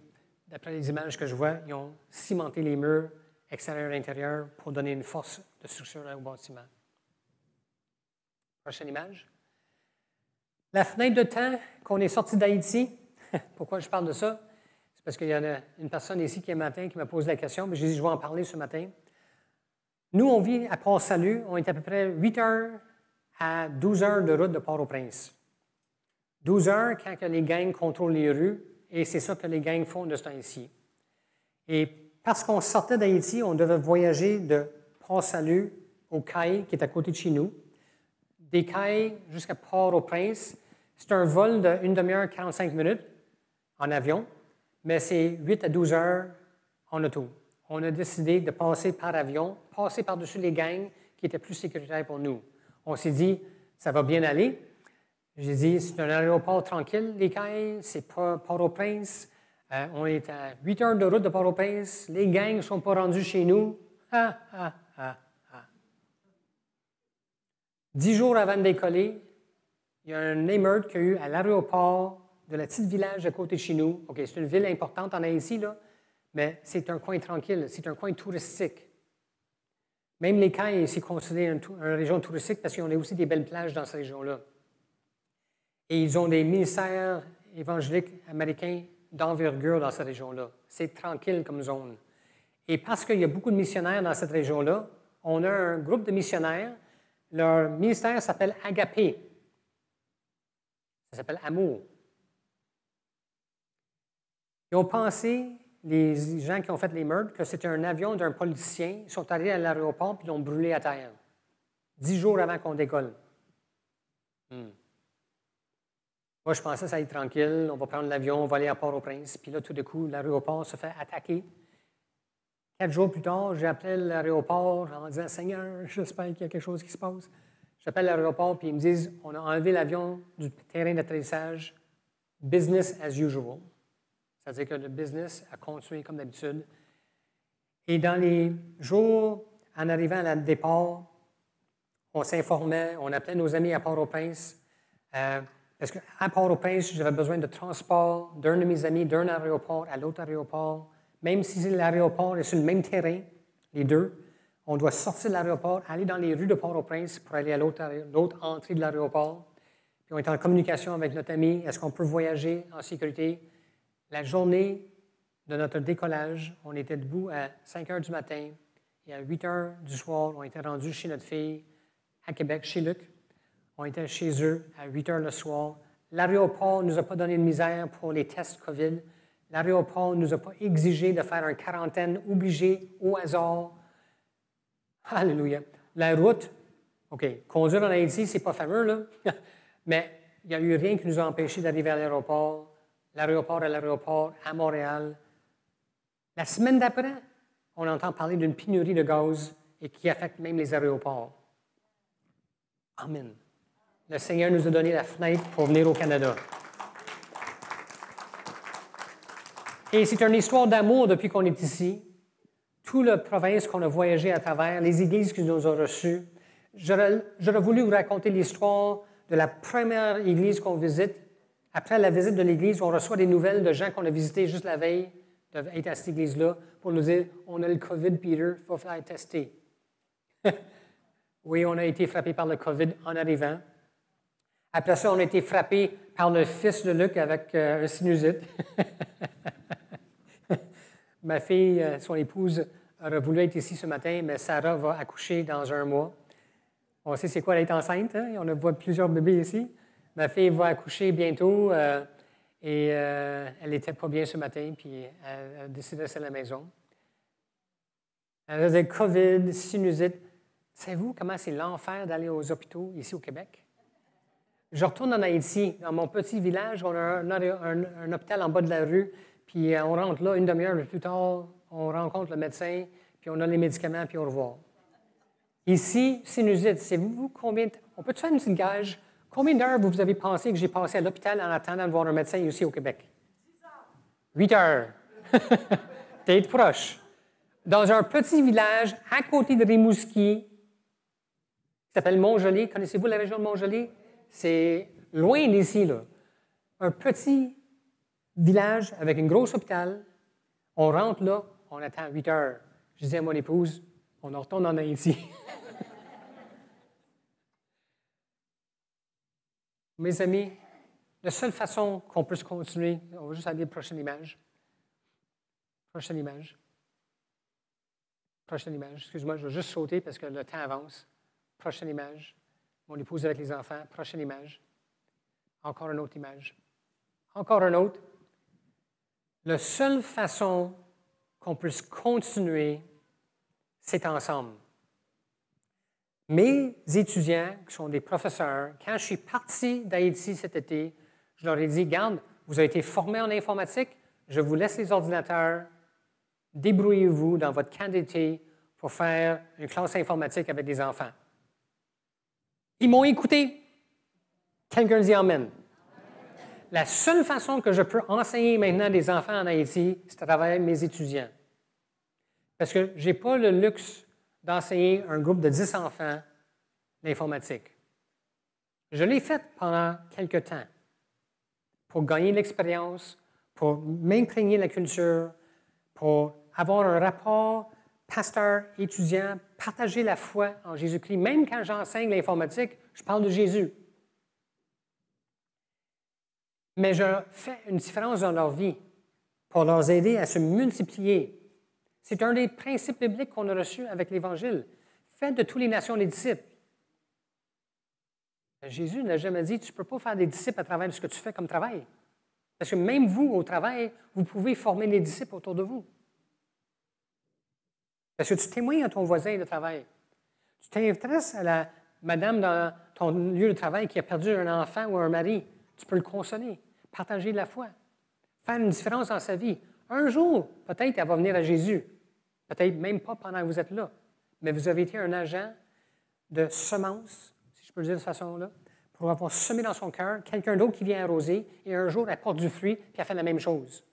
d'après les images que je vois, ils ont cimenté les murs extérieurs et intérieurs pour donner une force de structure au bâtiment. Prochaine image. La fenêtre de temps qu'on est sorti d'Haïti, pourquoi je parle de ça? C'est parce qu'il y en a une personne ici qui, un matin, qui m'a posé la question, mais j'ai dit, je vais en parler ce matin. Nous, on vit à Port-Salut, on est à peu près 8 heures à 12 heures de route de Port-au-Prince. 12 heures quand les gangs contrôlent les rues, et c'est ça que les gangs font de ce temps-ci. Et parce qu'on sortait d'Haïti, on devait voyager de Port-Salut au Caille, qui est à côté de chez nous. Des Cailles jusqu'à Port-au-Prince, c'est un vol de 1 demi-heure, 45 minutes en avion, mais c'est 8 à 12 heures en auto. On a décidé de passer par avion, passer par-dessus les gangs qui étaient plus sécuritaires pour nous. On s'est dit, ça va bien aller. J'ai dit, c'est un aéroport tranquille, les Cailles, c'est pas Port-au-Prince. On est à 8 heures de route de Port-au-Prince. Les gangs ne sont pas rendus chez nous. 10 jours avant de décoller, il y a un émeute qu'il y a eu à l'aéroport de la petite village à côté de chez nous. OK, c'est une ville importante en Haïti, là, mais c'est un coin tranquille, c'est un coin touristique. Même les Cailles, c'est considéré une région touristique parce qu'on a aussi des belles plages dans cette région-là. Et ils ont des ministères évangéliques américains d'envergure dans cette région-là. C'est tranquille comme zone. Et parce qu'il y a beaucoup de missionnaires dans cette région-là, on a un groupe de missionnaires. Leur ministère s'appelle Agapé. Ça s'appelle Amour. Ils ont pensé, les gens qui ont fait les meurtres, que c'était un avion d'un politicien. Ils sont allés à l'aéroport et l'ont brûlé à terre. 10 jours avant qu'on décolle. Moi, je pensais que ça allait être tranquille. On va prendre l'avion, on va aller à Port-au-Prince. Puis là, tout d'un coup, l'aéroport se fait attaquer. 4 jours plus tard, j'ai appelé l'aéroport en disant « Seigneur, j'espère qu'il y a quelque chose qui se passe. » J'appelle l'aéroport, puis ils me disent « On a enlevé l'avion du terrain d'atterrissage. Business as usual. » C'est-à-dire que le business a continué comme d'habitude. Et dans les jours en arrivant à le départ, on s'informait, on appelait nos amis à Port-au-Prince. Parce qu'à Port-au-Prince, j'avais besoin de transport d'un de mes amis d'un aéroport à l'autre aéroport. Même si l'aéroport est sur le même terrain, les deux, on doit sortir de l'aéroport, aller dans les rues de Port-au-Prince pour aller à l'autre entrée de l'aéroport. Puis on est en communication avec notre ami. Est-ce qu'on peut voyager en sécurité? La journée de notre décollage, on était debout à 5 heures du matin et à 8 heures du soir, on était rendu chez notre fille à Québec, chez Luc. On était chez eux à 8 heures le soir. L'aéroport ne nous a pas donné de misère pour les tests COVID. L'aéroport ne nous a pas exigé de faire une quarantaine obligée au hasard. Alléluia. La route, OK, conduire en Haïti, c'est pas fameux, là, mais il n'y a eu rien qui nous a empêchés d'arriver à l'aéroport à Montréal. La semaine d'après, on entend parler d'une pénurie de gaz et qui affecte même les aéroports. Amen. Le Seigneur nous a donné la fenêtre pour venir au Canada. Et c'est une histoire d'amour depuis qu'on est ici. Toute la province qu'on a voyagé à travers, les églises qui nous ont reçus. j'aurais voulu vous raconter l'histoire de la première église qu'on visite. Après la visite de l'église, on reçoit des nouvelles de gens qu'on a visités juste la veille d'être à cette église-là pour nous dire « On a le COVID, Peter, il faut faire tester. » Oui, on a été frappé par le COVID en arrivant. Après ça, on a été frappé par le fils de Luc avec un sinusite. Ma fille, son épouse, aurait voulu être ici ce matin, mais Sarah va accoucher dans 1 mois. On sait c'est quoi d'être enceinte, hein? On a vu plusieurs bébés ici. Ma fille va accoucher bientôt et elle n'était pas bien ce matin, puis elle a décidé de rester à la maison. Elle a dit COVID, sinusite. Savez-vous comment c'est l'enfer d'aller aux hôpitaux ici au Québec? Je retourne en Haïti, dans mon petit village, on a un hôpital en bas de la rue, puis on rentre là, 1 demi-heure plus tard, on rencontre le médecin, puis on a les médicaments, puis au revoir. Ici, sinusite, savez-vous combien... On peut faire une petite gage? Combien d'heures vous avez pensé que j'ai passé à l'hôpital en attendant de voir un médecin ici au Québec? 8 heures. Peut-être proche. Dans un petit village à côté de Rimouski, qui s'appelle Montgelé. Connaissez-vous la région de Montgelé? C'est loin d'ici, là. Un petit village avec un gros hôpital. On rentre là, on attend 8 heures. Je disais à mon épouse, on en retourne en Haïti. Mes amis, la seule façon qu'on peut se continuer, on va juste aller à la prochaine image. Prochaine image. Prochaine image. Excuse-moi, je vais juste sauter parce que le temps avance. Prochaine image. Mon épouse avec les enfants. Prochaine image. Encore une autre image. Encore une autre. La seule façon qu'on puisse continuer, c'est ensemble. Mes étudiants, qui sont des professeurs, quand je suis parti d'Haïti cet été, je leur ai dit, garde, vous avez été formés en informatique, je vous laisse les ordinateurs, débrouillez-vous dans votre camp d'été pour faire une classe informatique avec des enfants. Ils m'ont écouté. Quelqu'un dit Amen. La seule façon que je peux enseigner maintenant des enfants en Haïti, c'est à travers mes étudiants. Parce que je n'ai pas le luxe d'enseigner un groupe de 10 enfants l'informatique. Je l'ai fait pendant quelques temps pour gagner de l'expérience, pour m'imprégner de la culture, pour avoir un rapport pasteur-étudiant, partager la foi en Jésus-Christ. Même quand j'enseigne l'informatique, je parle de Jésus. Mais je fais une différence dans leur vie pour leur aider à se multiplier. C'est un des principes bibliques qu'on a reçus avec l'Évangile. Faites de toutes les nations des disciples. Jésus n'a jamais dit, tu ne peux pas faire des disciples à travers ce que tu fais comme travail. Parce que même vous, au travail, vous pouvez former des disciples autour de vous. Parce que tu témoignes à ton voisin de travail. Tu t'intéresses à la madame dans ton lieu de travail qui a perdu un enfant ou un mari. Tu peux le consoler, partager de la foi, faire une différence dans sa vie. Un jour, peut-être, elle va venir à Jésus. Peut-être même pas pendant que vous êtes là. Mais vous avez été un agent de semence, si je peux le dire de cette façon-là, pour avoir semé dans son cœur quelqu'un d'autre qui vient arroser et un jour, elle porte du fruit puis elle fait la même chose.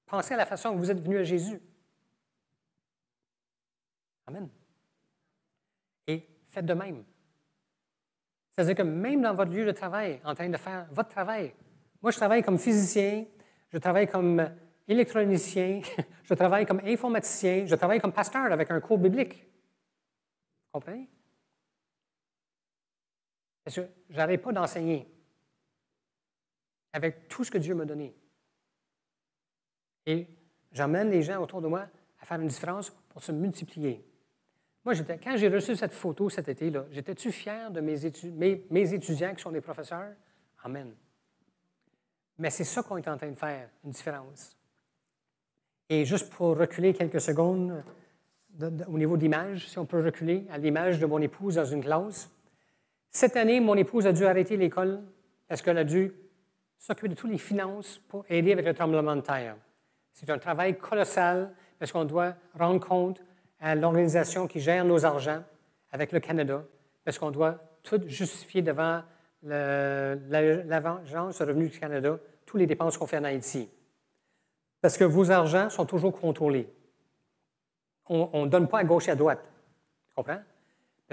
Pensez à la façon que vous êtes venu à Jésus. Amen. Et faites de même. C'est-à-dire que même dans votre lieu de travail, en train de faire votre travail, moi, je travaille comme physicien, je travaille comme électronicien, je travaille comme informaticien, je travaille comme pasteur avec un cours biblique. Vous comprenez? Parce que je n'arrête pas d'enseigner avec tout ce que Dieu m'a donné. Et j'emmène les gens autour de moi à faire une différence pour se multiplier. Moi, quand j'ai reçu cette photo cet été-là, j'étais-tu fier de mes étudiants qui sont des professeurs? Amen. Mais c'est ça qu'on est en train de faire, une différence. Et juste pour reculer quelques secondes au niveau d'image, si on peut reculer à l'image de mon épouse dans une classe. Cette année, mon épouse a dû arrêter l'école parce qu'elle a dû s'occuper de toutes les finances pour aider avec le tremblement de terre. C'est un travail colossal parce qu'on doit rendre compte à l'organisation qui gère nos argents avec le Canada, parce qu'on doit tout justifier devant l'Agence de revenus du Canada, toutes les dépenses qu'on fait en Haïti. Parce que vos argents sont toujours contrôlés. On ne donne pas à gauche et à droite. Tu comprends?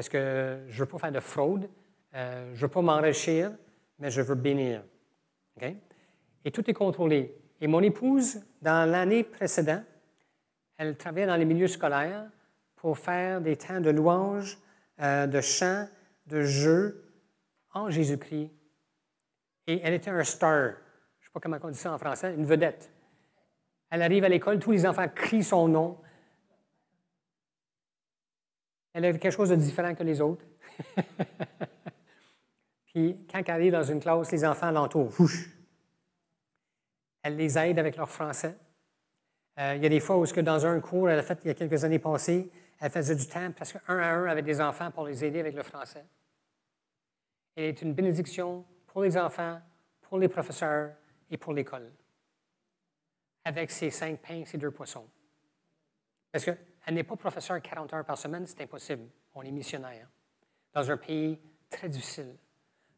Parce que je ne veux pas faire de fraude, je ne veux pas m'enrichir, mais je veux bénir. Okay? Et tout est contrôlé. Et mon épouse, dans l'année précédente, elle travaillait dans les milieux scolaires pour faire des temps de louange, de chant, de jeu en Jésus-Christ. Et elle était un star. Je ne sais pas comment on dit ça en français, une vedette. Elle arrive à l'école, tous les enfants crient son nom. Elle avait quelque chose de différent que les autres. Puis, quand elle arrive dans une classe, les enfants l'entourent. Elle les aide avec leur français. Il y a des fois où, dans un cours, elle a fait il y a quelques années passées, elle faisait du temps parce qu'un à un avec des enfants pour les aider avec le français. Elle est une bénédiction pour les enfants, pour les professeurs et pour l'école. Avec ses 5 pains et ses 2 poissons. Parce qu'elle n'est pas professeure 40 heures par semaine, c'est impossible. On est missionnaire dans un pays très difficile.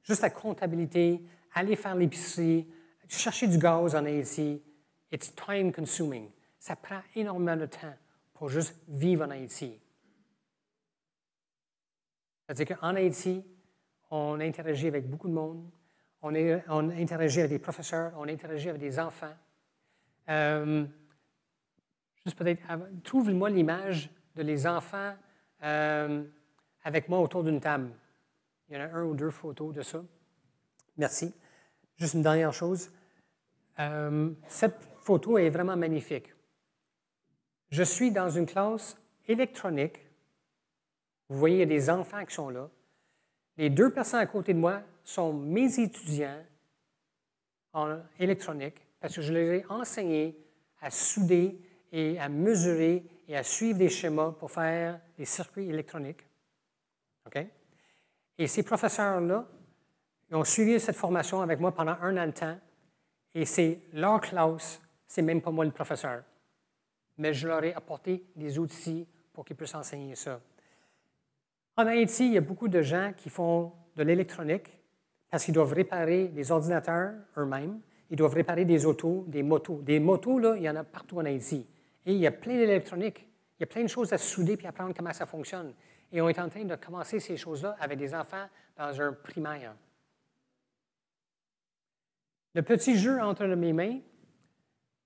Juste la comptabilité, aller faire l'épicerie, chercher du gaz en Haïti, it's time consuming. Ça prend énormément de temps pour juste vivre en Haïti. C'est-à-dire qu'en Haïti, on interagit avec beaucoup de monde, on interagit avec des professeurs, on interagit avec des enfants. Juste peut-être, trouve-moi l'image de les enfants avec moi autour d'une table. Il y en a 1 ou 2 photos de ça. Merci. Juste une dernière chose. Cette photo est vraiment magnifique. Je suis dans une classe électronique. Vous voyez, il y a des enfants qui sont là. Les 2 personnes à côté de moi sont mes étudiants en électronique parce que je les ai enseignés à souder et à mesurer et à suivre des schémas pour faire des circuits électroniques. OK? Et ces professeurs-là, ils ont suivi cette formation avec moi pendant 1 an de temps et c'est leur classe, c'est même pas moi le professeur. Mais je leur ai apporté des outils pour qu'ils puissent enseigner ça. En Haïti, il y a beaucoup de gens qui font de l'électronique parce qu'ils doivent réparer des ordinateurs eux-mêmes, ils doivent réparer des autos, des motos. Des motos, là, il y en a partout en Haïti. Et il y a plein d'électronique. Il y a plein de choses à souder et apprendre comment ça fonctionne. Et on est en train de commencer ces choses-là avec des enfants dans un primaire. Le petit jeu entre mes mains,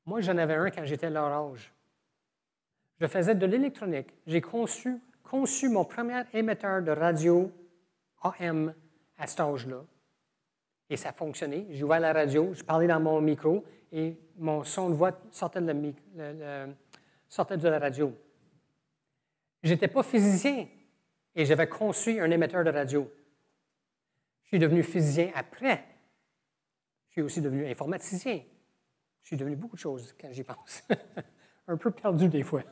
moi, j'en avais un quand j'étais à leur âge. Je faisais de l'électronique. J'ai conçu mon premier émetteur de radio AM à cet âge-là. Et ça fonctionnait. J'ai ouvert la radio, je parlais dans mon micro et mon son de voix sortait de la radio. Je n'étais pas physicien et j'avais conçu un émetteur de radio. Je suis devenu physicien après. Je suis aussi devenu informaticien. Je suis devenu beaucoup de choses quand j'y pense. Un peu perdu des fois.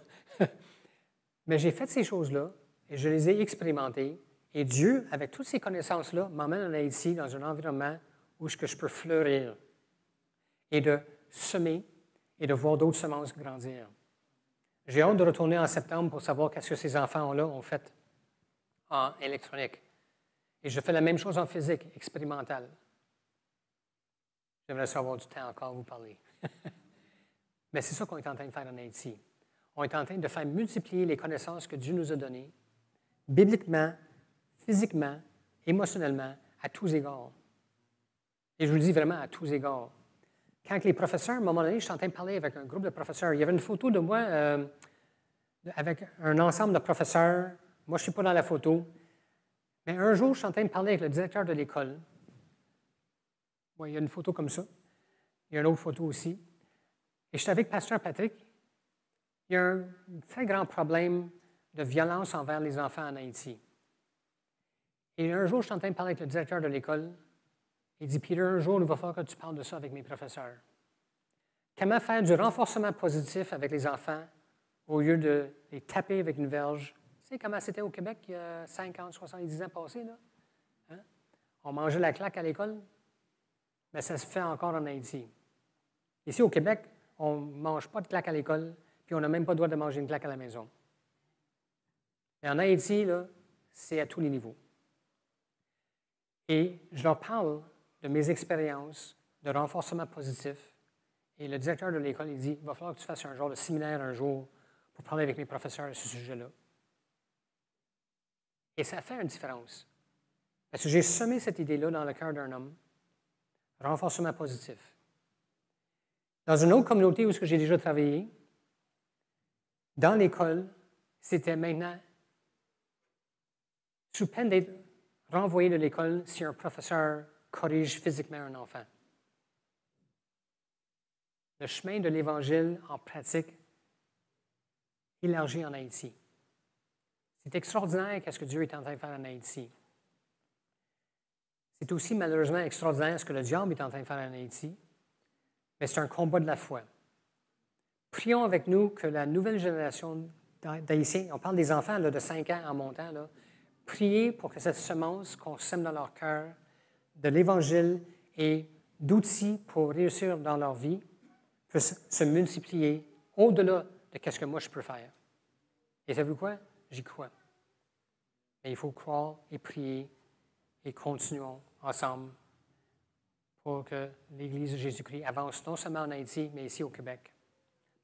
Mais j'ai fait ces choses-là et je les ai expérimentées. Et Dieu, avec toutes ces connaissances-là, m'emmène en Haïti dans un environnement où je peux fleurir et de semer et de voir d'autres semences grandir. J'ai hâte de retourner en septembre pour savoir qu'est-ce que ces enfants-là ont fait en électronique. Et je fais la même chose en physique expérimentale. J'aimerais savoir du temps encore à vous parler. Mais c'est ça qu'on est en train de faire en Haïti. On est en train de faire multiplier les connaissances que Dieu nous a données, bibliquement, physiquement, émotionnellement, à tous égards. Et je vous le dis vraiment à tous égards. Quand les professeurs, à un moment donné, je suis en train de parler avec un groupe de professeurs, il y avait une photo de moi avec un ensemble de professeurs. Moi, je ne suis pas dans la photo. Mais un jour, je suis en train de parler avec le directeur de l'école. Bon, il y a une photo comme ça. Il y a une autre photo aussi. Et je suis avec Pasteur Patrick. Il y a un très grand problème de violence envers les enfants en Haïti. Et un jour, je suis en train de parler avec le directeur de l'école. Il dit, Peter, un jour, il va falloir que tu parles de ça avec mes professeurs. Comment faire du renforcement positif avec les enfants au lieu de les taper avec une verge? Tu sais comment c'était au Québec il y a 50, 70 ans passés, là? Hein? On mangeait la claque à l'école, mais ça se fait encore en Haïti. Ici, au Québec, on ne mange pas de claque à l'école, puis on n'a même pas le droit de manger une claque à la maison. Mais en Haïti, là, c'est à tous les niveaux. Et je leur parle de mes expériences de renforcement positif. Et le directeur de l'école, il dit, il va falloir que tu fasses un genre de séminaire un jour pour parler avec mes professeurs à ce sujet-là. Et ça fait une différence. Parce que j'ai semé cette idée-là dans le cœur d'un homme. Renforcement positif. Dans une autre communauté où j'ai déjà travaillé, dans l'école, c'était maintenant sous peine d'être renvoyé de l'école si un professeur corrige physiquement un enfant. Le chemin de l'Évangile en pratique élargi en Haïti. C'est extraordinaire ce que Dieu est en train de faire en Haïti. C'est aussi malheureusement extraordinaire ce que le diable est en train de faire en Haïti, mais c'est un combat de la foi. Prions avec nous que la nouvelle génération d'Haïtiens, on parle des enfants là, de 5 ans en montant, là, priez pour que cette semence qu'on sème dans leur cœur de l'Évangile et d'outils pour réussir dans leur vie puisse se multiplier au-delà de ce que moi je peux faire. Et savez-vous quoi? J'y crois. Mais il faut croire et prier et continuons ensemble pour que l'Église de Jésus-Christ avance non seulement en Haïti, mais ici au Québec,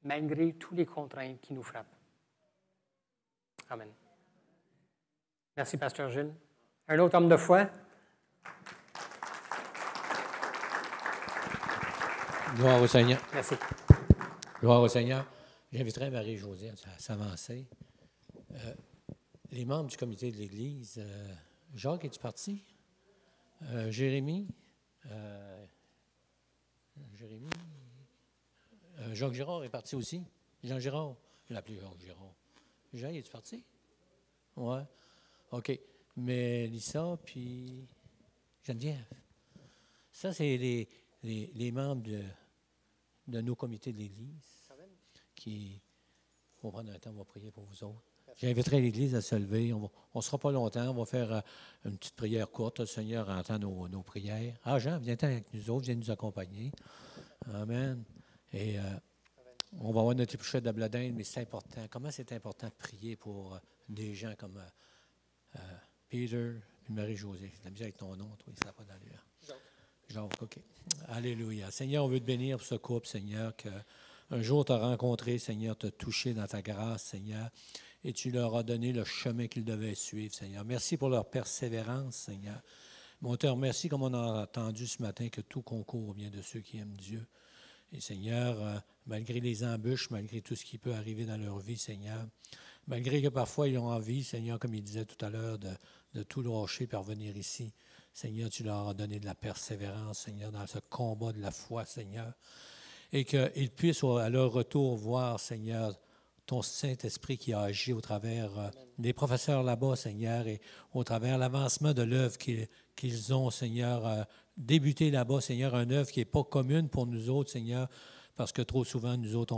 malgré toutes les contraintes qui nous frappent. Amen. Merci, Pasteur Gilles. Un autre homme de foi? Gloire au Seigneur. Merci. Gloire au Seigneur. J'inviterai Marie-Josée à s'avancer. Les membres du comité de l'Église, Jacques, es-tu parti? Jérémie? Jacques Girard est parti aussi? Jean Girard? Je l'ai appelé Jacques Girard. Jean, es-tu parti? Oui. OK. Mais Lisa, puis Geneviève. Ça, c'est les membres de nos comités de l'Église qui vont prendre un temps, on va prier pour vous autres. J'inviterai l'Église à se lever. On ne sera pas longtemps. On va faire une petite prière courte. Le Seigneur entend nos prières. Ah, Jean, viens-t'en avec nous autres. Viens nous accompagner. Amen. Et on va avoir notre épluchette de bladin, mais c'est important. Comment c'est important de prier pour des gens comme Peter et Marie-Josée. C'est la misère avec ton nom, toi, ça n'a pas d'allure. Jacques, OK. Alléluia. Seigneur, on veut te bénir pour ce couple, Seigneur, qu'un jour tu as rencontré, Seigneur, t'as touché dans ta grâce, Seigneur, et tu leur as donné le chemin qu'ils devaient suivre, Seigneur. Merci pour leur persévérance, Seigneur. Mais on te remercie, comme on a entendu ce matin, que tout concourt bien de ceux qui aiment Dieu. Et Seigneur, malgré les embûches, malgré tout ce qui peut arriver dans leur vie, Seigneur, malgré que parfois ils ont envie, Seigneur, comme il disait tout à l'heure, de tout lâcher et revenir ici, Seigneur, tu leur as donné de la persévérance, Seigneur, dans ce combat de la foi, Seigneur, et qu'ils puissent à leur retour voir, Seigneur, ton Saint-Esprit qui a agi au travers des professeurs là-bas, Seigneur, et au travers l'avancement de l'œuvre qu'ils ont, Seigneur, débuté là-bas, Seigneur, une œuvre qui n'est pas commune pour nous autres, Seigneur, parce que trop souvent, nous autres,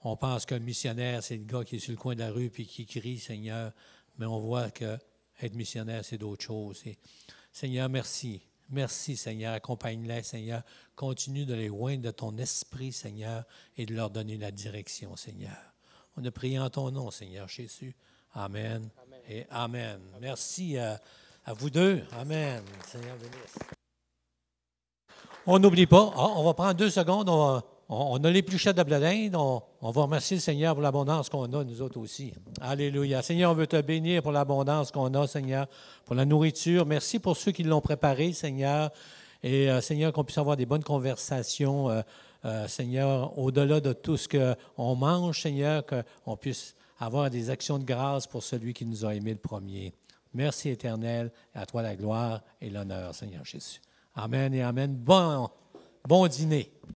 on pense qu'un missionnaire, c'est le gars qui est sur le coin de la rue et qui crie, Seigneur, mais on voit qu'être missionnaire, c'est d'autres choses. Et, Seigneur, merci. Merci, Seigneur. Accompagne-les, Seigneur. Continue de les oindre de ton esprit, Seigneur, et de leur donner la direction, Seigneur. On a prié en ton nom, Seigneur Jésus. Amen. Amen. Et Amen. Merci à vous deux. Amen. Seigneur bénisse. On n'oublie pas. On va prendre 2 secondes. On a l'épluchette de bladin. On va remercier le Seigneur pour l'abondance qu'on a, nous autres aussi. Alléluia. Seigneur, on veut te bénir pour l'abondance qu'on a, Seigneur, pour la nourriture. Merci pour ceux qui l'ont préparé, Seigneur. Et Seigneur, qu'on puisse avoir des bonnes conversations, Seigneur, au-delà de tout ce qu'on mange, Seigneur, qu'on puisse avoir des actions de grâce pour celui qui nous a aimés le premier. Merci, Éternel. Et à toi la gloire et l'honneur, Seigneur Jésus. Amen et amen. Bon dîner.